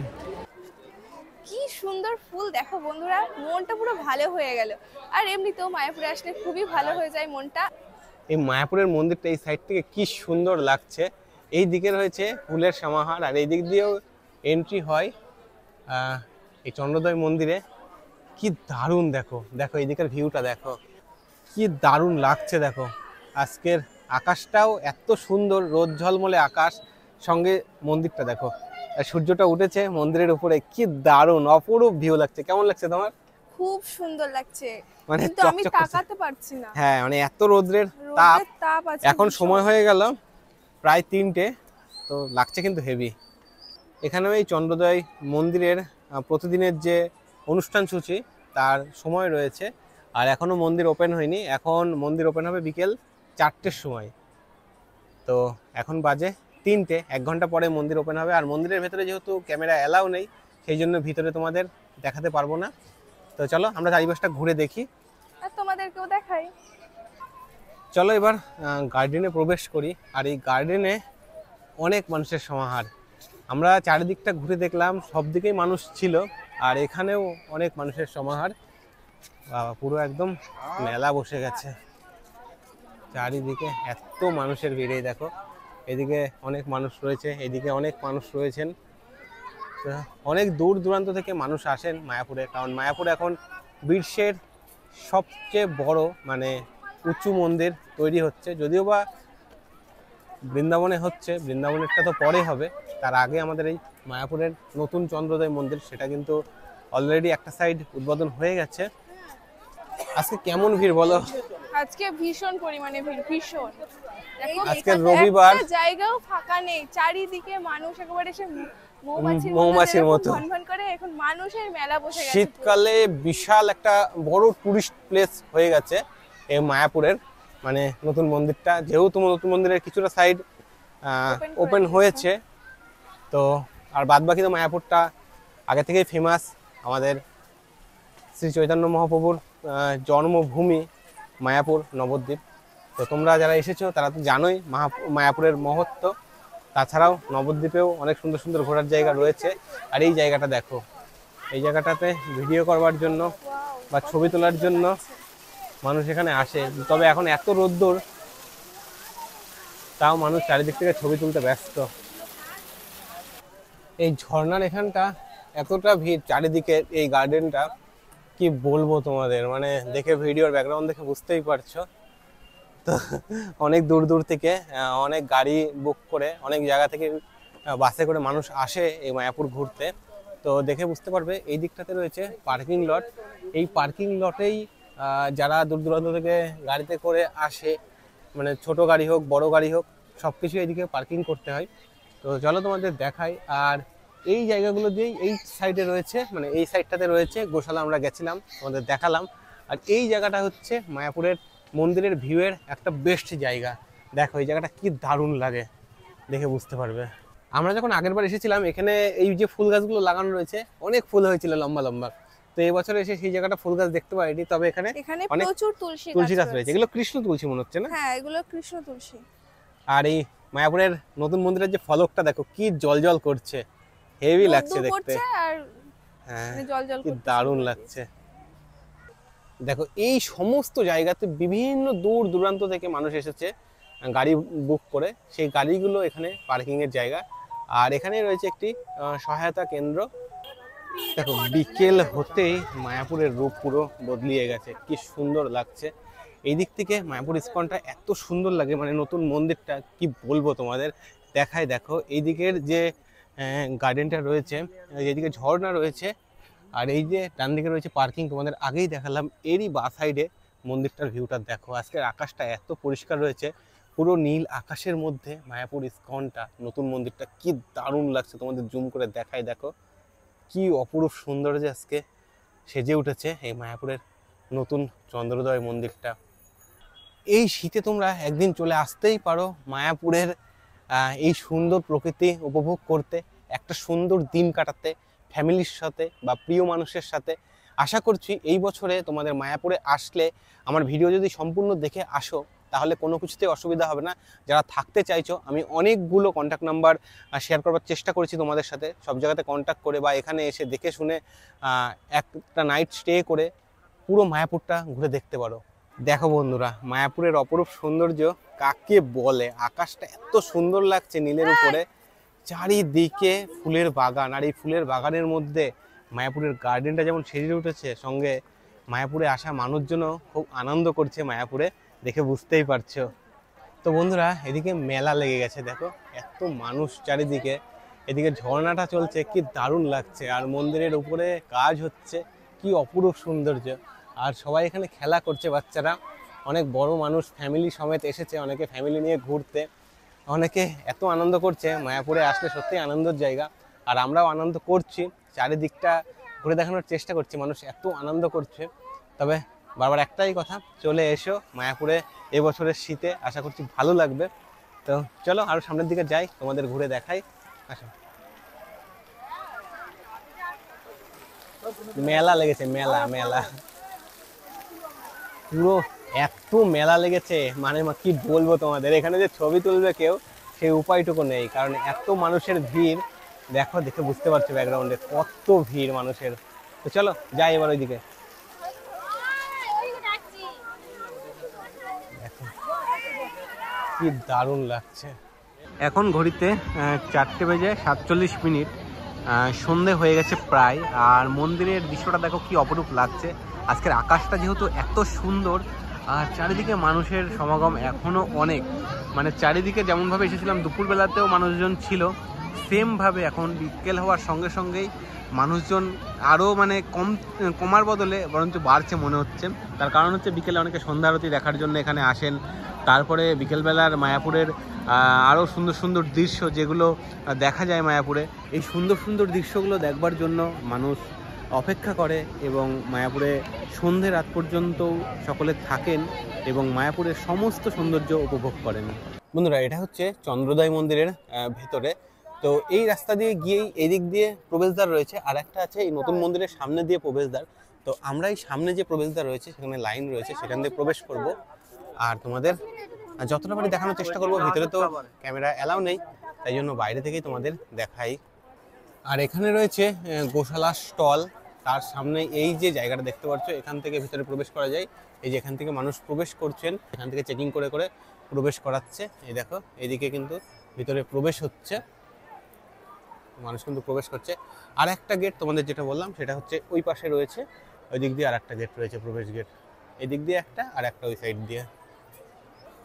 কি সুন্দর ফুল দেখো বন্ধুরা, মনটা পুরো ভালো হয়ে গেল। আর এমনিতেও মায়াপুরে আসলে খুবই ভালো হয়ে যায় মনটা। এই মায়াপুরের মন্দিরটা এই সাইড থেকে কি সুন্দর লাগছে। এই দিকে রয়েছে ফুলের সমাহার, আর এই দিক দিয়েও এন্ট্রি হয় এই চন্দ্রোদয় মন্দিরে। কি দারুণ দেখো, দেখো এই দিকের ভিউটা দেখো, কি দারুণ লাগছে। দেখো আজকের আকাশটাও এত সুন্দর, রোদ ঝলমলে আকাশ, সঙ্গে মন্দিরটা দেখো, আর সূর্যটা উঠেছে মন্দিরের উপরে। কি দারুণ অপরূপ ভিউ লাগছে। কেমন লাগছে তোমার? খুব সুন্দর লাগছে, মানে কিন্তু আমি চকচক করছে। তাকাতে পারছি না। হ্যাঁ মানে এত রোদ্রের তাপ। রোদের তাপ আছে। এখন সময় হয়ে গেল প্রায় 3টে, তো লাগছে কিন্তু হেভি। এখানেও এই চন্দ্রোদয় মন্দিরের প্রতিদিনের যে অনুষ্ঠান সূচি তার সময় রয়েছে, আর এখনো মন্দির ওপেন হয়নি। এখন মন্দির ওপেন হবে বিকেল 4টের সময়। তো এখন বাজে 3টে, 1 ঘন্টা পরে মন্দির ওপেন হবে। আর মন্দিরের ভেতরে যেহেতু ক্যামেরা অ্যালাউ নেই, সেই জন্য ভিতরে তোমাদের দেখাতে পারবো না। তো তো চলো আমরা চারিপাশটা ঘুরে দেখি, আর তোমাদেরকেও দেখাই। চলো এবার গার্ডেনে প্রবেশ করি। আর এই গার্ডেনে অনেক মানুষের সমাহার। আমরা চারিদিকটা ঘুরে দেখলাম, সব দিকেই মানুষ ছিল, আর এখানেও অনেক মানুষের সমাহার। বাবা, পুরো একদম মেলা বসে গেছে চারিদিকে, এত মানুষের ভিড়। এই দেখো, এদিকে অনেক মানুষ রয়েছে, এদিকে অনেক মানুষ রয়েছেন। অনেক দূর দূরান্ত থেকে মানুষ আসেন মায়াপুরে, কারণ মায়াপুর এখন বিশ্বের সবচেয়ে বড় মানে উঁচু মন্দির তৈরি হচ্ছে। যদিও বা বৃন্দাবনে হচ্ছে, বৃন্দাবনেরটা তো পরে হবে, তার আগে আমাদের এই মায়াপুরের নতুন চন্দ্রোদয় মন্দির, সেটা কিন্তু অলরেডি একটা সাইড উদ্বোধন হয়ে গেছে। আজকে কেমন ভিড় বলো? আজকে ভীষণ পরিমাণে ভিড়, ভীষণ। আজকে রবিবার, একটা জায়গাও ফাঁকা নেই, চারিদিকে মানুষ একেবারে এসে মৌমাছির মতো ভনভন করে। এখন মানুষের মেলা বসে গেছে। শীতকালে বিশাল একটা বড় টুরিস্ট প্লেস হয়ে গেছে এই মায়াপুরের মানে নতুন মন্দিরটা। যেহেতু নতুন মন্দিরের কিছুটা সাইড ওপেন হয়েছে, তো আর বাদ বাকি তো মায়াপুরটা আগে থেকেই ফেমাস, আমাদের শ্রী চৈতন্য মহাপ্রভুর জন্মভূমি মায়াপুর নবদ্বীপ। তো তোমরা যারা এসেছো তারা তো জানোই মায়াপুরের মহত্ব। তাছাড়াও নবদ্বীপেও অনেক সুন্দর সুন্দর ঘোরার জায়গা রয়েছে। আর এই জায়গাটা দেখো, এই জায়গাটাতে ভিডিও করবার জন্য বা ছবি তোলার জন্য মানুষ এখানে আসে। তবে এখন এত রোদ্দুর, তাও মানুষ চারিদিক থেকে ছবি তুলতে ব্যস্ত। এই ঝর্ণার এখানটা এতটা ভিড় চারিদিকে, এই গার্ডেনটা কি বলবো তোমাদের, মানে দেখে ভিডিওর ব্যাকগ্রাউন্ড দেখে বুঝতেই পারছো। তো অনেক দূর দূর থেকে অনেক গাড়ি বুক করে অনেক জায়গা থেকে বাসে করে মানুষ আসে এই মায়াপুর ঘুরতে। তো দেখে বুঝতে পারবে এই দিকটাতে রয়েছে পার্কিং লট। এই পার্কিং লটেই যারা দূর দূরান্ত থেকে গাড়িতে করে আসে, মানে ছোট গাড়ি হোক বড় গাড়ি হোক, সব কিছু এইদিকে পার্কিং করতে হয়। তো চলো তোমাদের দেখাই। আর এই জায়গাগুলো দিয়েই এই সাইডে রয়েছে, মানে এই সাইডটাতে রয়েছে গোশালা, আমরা গেছিলাম, তোমাদের দেখালাম। আর এই জায়গাটা হচ্ছে মায়াপুরের মন্দিরের ভিউয়ের একটা বেস্ট জায়গা। দেখো এই জায়গাটা কি দারুণ লাগে, দেখে বুঝতে পারবে। আমরা যখন আগের বার এসেছিলাম এখানে এই যে ফুল গাছগুলো লাগানো রয়েছে, অনেক ফুল হয়েছিল লম্বা লম্বা। তো এই বছর এসে সেই জায়গাটা ফুল গাছ দেখতে পাইনি, তবে এখানে অনেক প্রচুর তুলসী গাছ রয়েছে। এগুলো কৃষ্ণ তুলসী মনে হচ্ছে না? হ্যাঁ, এগুলো কৃষ্ণ তুলসী। আর এই মায়াপুরের নতুন মন্দিরের যে ফলকটা দেখো কি জলজল করছে, হেভি লাগছে দেখতে। আর হ্যাঁ, জলজল কি দারুণ লাগছে। দেখো এই সমস্ত জায়গাতে বিভিন্ন দূর দূরান্ত থেকে মানুষ এসেছে গাড়ি বুক করে, সেই গাড়িগুলো এখানে পার্কিং এর জায়গা। আর এখানে রয়েছে একটি সহায়তা কেন্দ্র। দেখো বিকেল হতেই মায়াপুরের রূপ পুরো বদলিয়ে গেছে, কি সুন্দর লাগছে। এই দিক থেকে মায়াপুর ইস্কনটা এত সুন্দর লাগে, মানে নতুন মন্দিরটা কি বলবো তোমাদের। দেখায় দেখো এই দিকের যে গার্ডেনটা রয়েছে, যেদিকে ঝর্ণা রয়েছে, আর এই যে ডান দিকে রয়েছে পার্কিং, তোমাদের আগেই দেখালাম। এরই বা সাইডে মন্দিরটার ভিউটা দেখো। আজকের আকাশটা এত পরিষ্কার রয়েছে, পুরো নীল আকাশের মধ্যে মায়াপুর ইস্কনটা নতুন মন্দিরটা কি দারুণ লাগছে। তোমাদের জুম করে দেখাই, দেখো কি অপরূপ সৌন্দর্যে আজকে সেজে উঠেছে এই মায়াপুরের নতুন চন্দ্রোদয় মন্দিরটা। এই শীতে তোমরা একদিন চলে আসতেই পারো মায়াপুরের এই সুন্দর প্রকৃতি উপভোগ করতে, একটা সুন্দর দিন কাটাতে ফ্যামিলির সাথে বা প্রিয় মানুষের সাথে। আশা করছি এই বছরে তোমাদের মায়াপুরে আসলে আমার ভিডিও যদি সম্পূর্ণ দেখে আসো তাহলে কোনো কিছুতেই অসুবিধা হবে না। যারা থাকতে চাইছো, আমি অনেকগুলো কন্ট্যাক্ট নাম্বার শেয়ার করবার চেষ্টা করেছি তোমাদের সাথে, সব জায়গাতে কন্ট্যাক্ট করে বা এখানে এসে দেখে শুনে একটা নাইট স্টে করে পুরো মায়াপুরটা ঘুরে দেখতে পারো। দেখো বন্ধুরা, মায়াপুরের অপরূপ সৌন্দর্য কাকে বলে। আকাশটা এত সুন্দর লাগছে নীলের উপরে, চারিদিকে ফুলের বাগান, আর এই ফুলের বাগানের মধ্যে মায়াপুরের গার্ডেনটা যেমন সেজে উঠেছে, সঙ্গে মায়াপুরে আসা মানুষজনও খুব আনন্দ করছে মায়াপুরে, দেখে বুঝতেই পারছো। তো বন্ধুরা, এদিকে মেলা লেগে গেছে, দেখো এত মানুষ চারিদিকে, এদিকে ঝর্ণাটা চলছে, কি দারুণ লাগছে। আর মন্দিরের উপরে কাজ হচ্ছে, কি অপরূপ সৌন্দর্য। আর সবাই এখানে খেলা করছে, বাচ্চারা, অনেক বড় মানুষ ফ্যামিলি সমেত এসেছে, অনেকে ফ্যামিলি নিয়ে ঘুরতে, অনেকে এত আনন্দ করছে। মায়াপুরে আসলে সত্যিই আনন্দের জায়গা, আর আমরাও আনন্দ করছি, চারিদিকটা ঘুরে দেখানোর চেষ্টা করছি, মানুষ এত আনন্দ করছে। তবে বারবার একটাই কথা, চলে এসো মায়াপুরে এবছরের শীতে, আশা করছি ভালো লাগবে। তো চলো আরও সামনের দিকে যাই, তোমাদের ঘুরে দেখাই, আসো। মেলা লেগেছে, মেলা মেলা পুরো এত মেলা লেগেছে, মানে কি বলবো তোমাদের, এখানে যে ছবি তুলবে কেউ সেই উপায়টুকু নেই, কারণ এত মানুষের ভিড়। দেখো, দেখে বুঝতে পারছো ব্যাকগ্রাউন্ডে কত ভিড় মানুষের। তো চলো যাই এবার ওইদিকে। দেখো কি দারুণ লাগছে। এখন ঘড়িতে 4:47। সন্ধে হয়ে গেছে প্রায়, আর মন্দিরের দৃশ্যটা দেখো কি অপরূপ লাগছে। আজকের আকাশটা যেহেতু এত সুন্দর, আর চারিদিকে মানুষের সমাগম এখনো অনেক, মানে চারিদিকে যেমনভাবে এসেছিলাম দুপুরবেলাতেও মানুষজন ছিল, সেমভাবে এখন বিকেল হওয়ার সঙ্গে সঙ্গেই মানুষজন আরও মানে কমার বদলে বরঞ্চ বাড়ছে মনে হচ্ছে। তার কারণ হচ্ছে বিকেলে অনেকে সন্ধ্যা আরতি দেখার জন্য এখানে আসেন। তারপরে বিকেলবেলার মায়াপুরের আরও সুন্দর সুন্দর দৃশ্য যেগুলো দেখা যায় মায়াপুরে, এই সুন্দর সুন্দর দৃশ্যগুলো দেখবার জন্য মানুষ অপেক্ষা করে এবং মায়াপুরে সন্ধে রাত পর্যন্ত সকলে থাকেন এবং মায়াপুরের সমস্ত সৌন্দর্য উপভোগ করেন। বন্ধুরা, এটা হচ্ছে চন্দ্রোদয় মন্দিরের ভেতরে। তো এই রাস্তা দিয়ে গিয়েই এই দিক দিয়ে প্রবেশদ্বার রয়েছে, আর একটা আছে এই নতুন মন্দিরের সামনে দিয়ে প্রবেশদ্বার। তো আমরা এই সামনে যে প্রবেশদ্বার রয়েছে সেখানে লাইন রয়েছে, সেখান দিয়ে প্রবেশ করব আর তোমাদের যতটা পারি দেখানোর চেষ্টা করব। ভিতরে তো ক্যামেরা অ্যালাউ নেই, তাই জন্য বাইরে থেকেই তোমাদের দেখাই। আর এখানে রয়েছে গোশালা স্টল, তার সামনে এই যে জায়গাটা দেখতে পাচ্ছ, এখান থেকে ভিতরে প্রবেশ করা যায়। এই যে এখান থেকে মানুষ প্রবেশ করছেন, এখান থেকে চেকিং করে করে প্রবেশ করাচ্ছে। এই দেখো, এইদিকে কিন্তু ভিতরে প্রবেশ হচ্ছে, মানুষ কিন্তু প্রবেশ করছে। আর একটা গেট তোমাদের যেটা বললাম সেটা হচ্ছে ওই পাশে রয়েছে, ওই দিক দিয়ে আর একটা গেট রয়েছে, প্রবেশ গেট। এই দিক দিয়ে একটা, আর একটা ওই সাইড দিয়ে।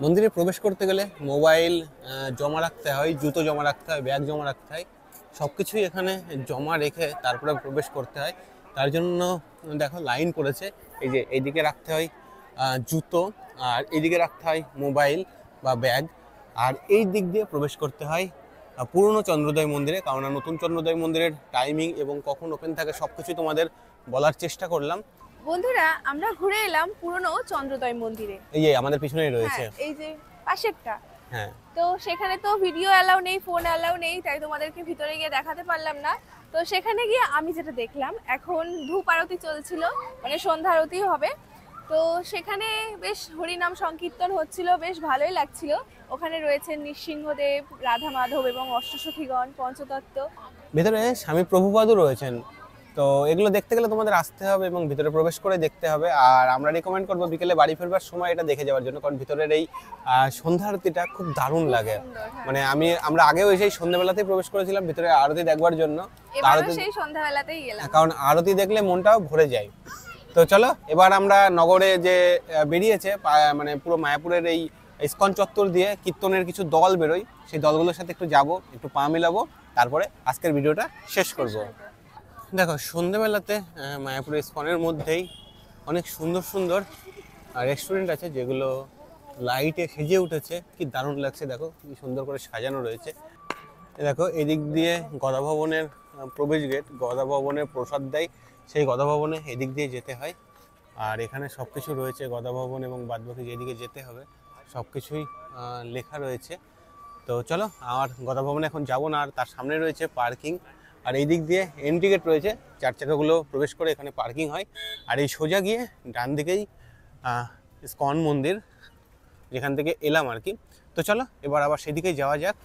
মন্দিরে প্রবেশ করতে গেলে মোবাইল জমা রাখতে হয়, জুতো জমা রাখতে হয়, ব্যাগ জমা রাখতে হয়, সব কিছুই এখানে জমা রেখে তারপরে প্রবেশ করতে হয়। তার জন্য দেখো লাইন পড়েছে। এই যে এইদিকে রাখতে হয় জুতো, আর এইদিকে রাখতে হয় মোবাইল বা ব্যাগ, আর এই দিক দিয়ে প্রবেশ করতে হয় পুরনো চন্দ্রোদয় মন্দিরে। কারণ নতুন চন্দ্রোদয় মন্দিরের টাইমিং এবং কখন ওপেন থাকে সব কিছুই তোমাদের বলার চেষ্টা করলাম। বন্ধুরা, আমরা ঘুরে এলাম পুরনো চন্দ্রোদয় মন্দিরে। এই যে আমাদের পিছনেই রয়েছে, এই যে পাশেরটা। হ্যাঁ, তো সেখানে তো ভিডিও অ্যালাউ নেই, ফোন অ্যালাউ নেই, তাই তোমাদেরকে ভিতরে গিয়ে দেখাতে পারলাম না। তো সেখানে গিয়ে আমি যেটা দেখলাম, এখন ধূপ আরতি চলছিল, মানে সন্ধ্যা আরতি হবে। তো সেখানে বেশ হরিনাম সংকীর্তন হচ্ছিল, বেশ ভালোই লাগছিল। ওখানে রয়েছেন নৃসিংহদেব, রাধা মাধব এবং অষ্টসখীগণ, পঞ্চতত্ত্ব। ভিতরে স্বামী প্রভুপাদও রয়েছেন। তো এগুলো দেখতে গেলে তোমাদের আসতে হবে এবং ভিতরে প্রবেশ করে দেখতে হবে। আর আমরা রিকমেন্ড করবো বিকেলে বাড়ি ফেরবার সময় এটা দেখে যাওয়ার জন্য, কারণ ভিতরের এই সন্ধ্যা আরতিটা খুব দারুণ লাগে। মানে আমরা আগেও সেই সন্ধ্যাবেলাতেই প্রবেশ করেছিলাম ভিতরে আরতি দেখবার জন্য, সেই সন্ধ্যাবেলাতেই গেলাম, কারণ আরতি দেখলে মনটাও ভরে যায়। তো চলো এবার আমরা নগরে যে বেরিয়েছে, মানে পুরো মায়াপুরের এই ইস্কন চত্বর দিয়ে কীর্তনের কিছু দল বেরোয়, সেই দলগুলোর সাথে একটু যাব, একটু পা মিলাবো, তারপরে আজকের ভিডিওটা শেষ করব। দেখো, সন্ধ্যেবেলাতে মায়াপুরের ইস্কনের মধ্যেই অনেক সুন্দর সুন্দর রেস্টুরেন্ট আছে যেগুলো লাইটে সেজে উঠেছে, কি দারুণ লাগছে। দেখো কি সুন্দর করে সাজানো রয়েছে। দেখো এদিক দিয়ে গদা ভবনের প্রবেশ গেট, গদা ভবনের প্রসাদ দেয়, সেই গদা ভবনে এদিক দিয়ে যেতে হয়। আর এখানে সব কিছু রয়েছে, গদা ভবন এবং বাদবাকি যেদিকে যেতে হবে সব কিছুই লেখা রয়েছে। তো চলো, আমার গদা ভবনে এখন যাবো না, আর তার সামনে রয়েছে পার্কিং। আর এই দিক দিয়ে এন্ট্রি গেট রয়েছে, চার চাকাগুলো প্রবেশ করে এখানে পার্কিং হয়। আর এই সোজা গিয়ে ডান দিকেই ইস্কন মন্দির, যেখান থেকে এলাম আর কি। তো চলো এবার আবার সেদিকেই যাওয়া যাক।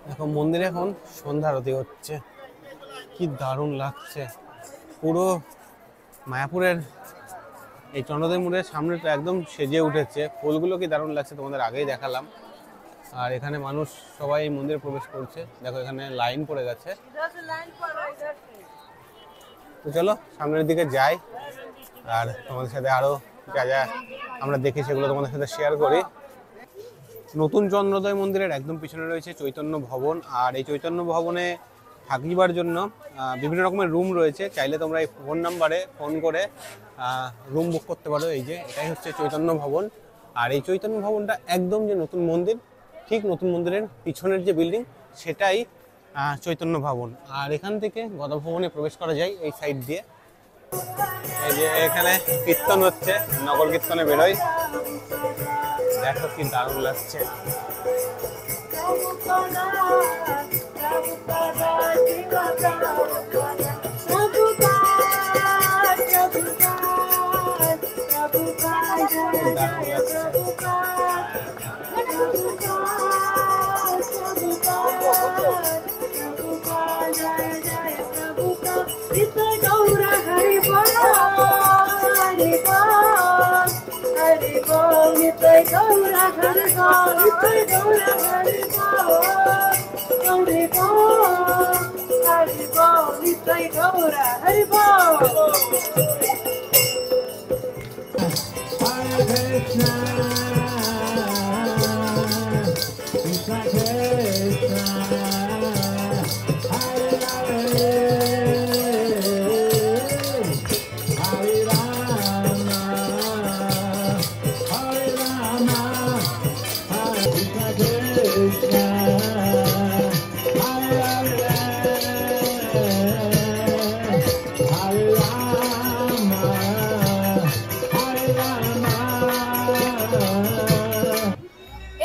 দেখো মন্দিরে এখন সন্ধ্যা আরতি হচ্ছে, কি দারুণ লাগছে। পুরো মায়াপুরের এই চন্দ্রোদয় মন্দিরের সামনেটা একদম সেজে উঠেছে, ফুলগুলো কি দারুণ লাগছে, তোমাদের আগেই দেখালাম। আর এখানে মানুষ সবাই এই মন্দিরে প্রবেশ করছে, দেখো এখানে লাইন পড়ে গেছে। তো চলো সামনের দিকে যাই, আর তোমাদের সাথে আরো যা যা আমরা দেখি সেগুলো তোমাদের সাথে শেয়ার করি। নতুন চন্দ্রোদয় মন্দিরের একদম পিছনে রয়েছে চৈতন্য ভবন, আর এই চৈতন্য ভবনে থাকিবার জন্য বিভিন্ন রকমের রুম রয়েছে। চাইলে তোমরা এই ফোন নাম্বারে ফোন করে রুম বুক করতে পারো। এই যে এটাই হচ্ছে চৈতন্য ভবন। আর এই চৈতন্য ভবনটা একদম যে নতুন মন্দির, ঠিক নতুন মন্দিরের পিছনের যে বিল্ডিং সেটাই চৈতন্য ভবন। আর এখান থেকে গদা ভবনে প্রবেশ করা যায় এই সাইড দিয়ে। এই যে এখানে কীর্তন হচ্ছে, নগর কীর্তনে বেরোয়, দেখো কি দারুণ লাগছে। Sabu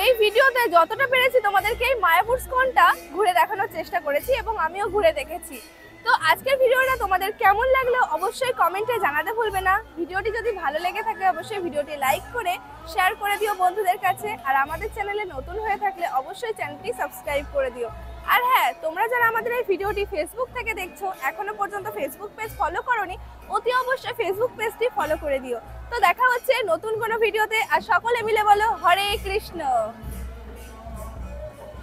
এই ভিডিওতে যতটা পেরেছি তোমাদেরকে এই মায়াপুর স্কনটা ঘুরে দেখানোর চেষ্টা করেছি এবং আমিও ঘুরে দেখেছি। তো আজকের ভিডিওটা তোমাদের কেমন লাগলো অবশ্যই কমেন্টে জানাতে ভুলবে না। ভিডিওটি যদি ভালো লেগে থাকে অবশ্যই ভিডিওটি লাইক করে শেয়ার করে দিও বন্ধুদের কাছে, আর আমাদের চ্যানেলে নতুন হয়ে থাকলে অবশ্যই চ্যানেলটি সাবস্ক্রাইব করে দিও। আর হ্যাঁ, তোমরা যারা আমাদের এই ভিডিওটি ফেসবুক থেকে দেখছো, এখনো পর্যন্ত ফেসবুক পেজ ফলো করোনি, অতি অবশ্যই ফেসবুক পেজটি ফলো করে দিও। তো দেখা হচ্ছে নতুন কোনো ভিডিওতে, আর সকলে মিলে বলো হরে কৃষ্ণ।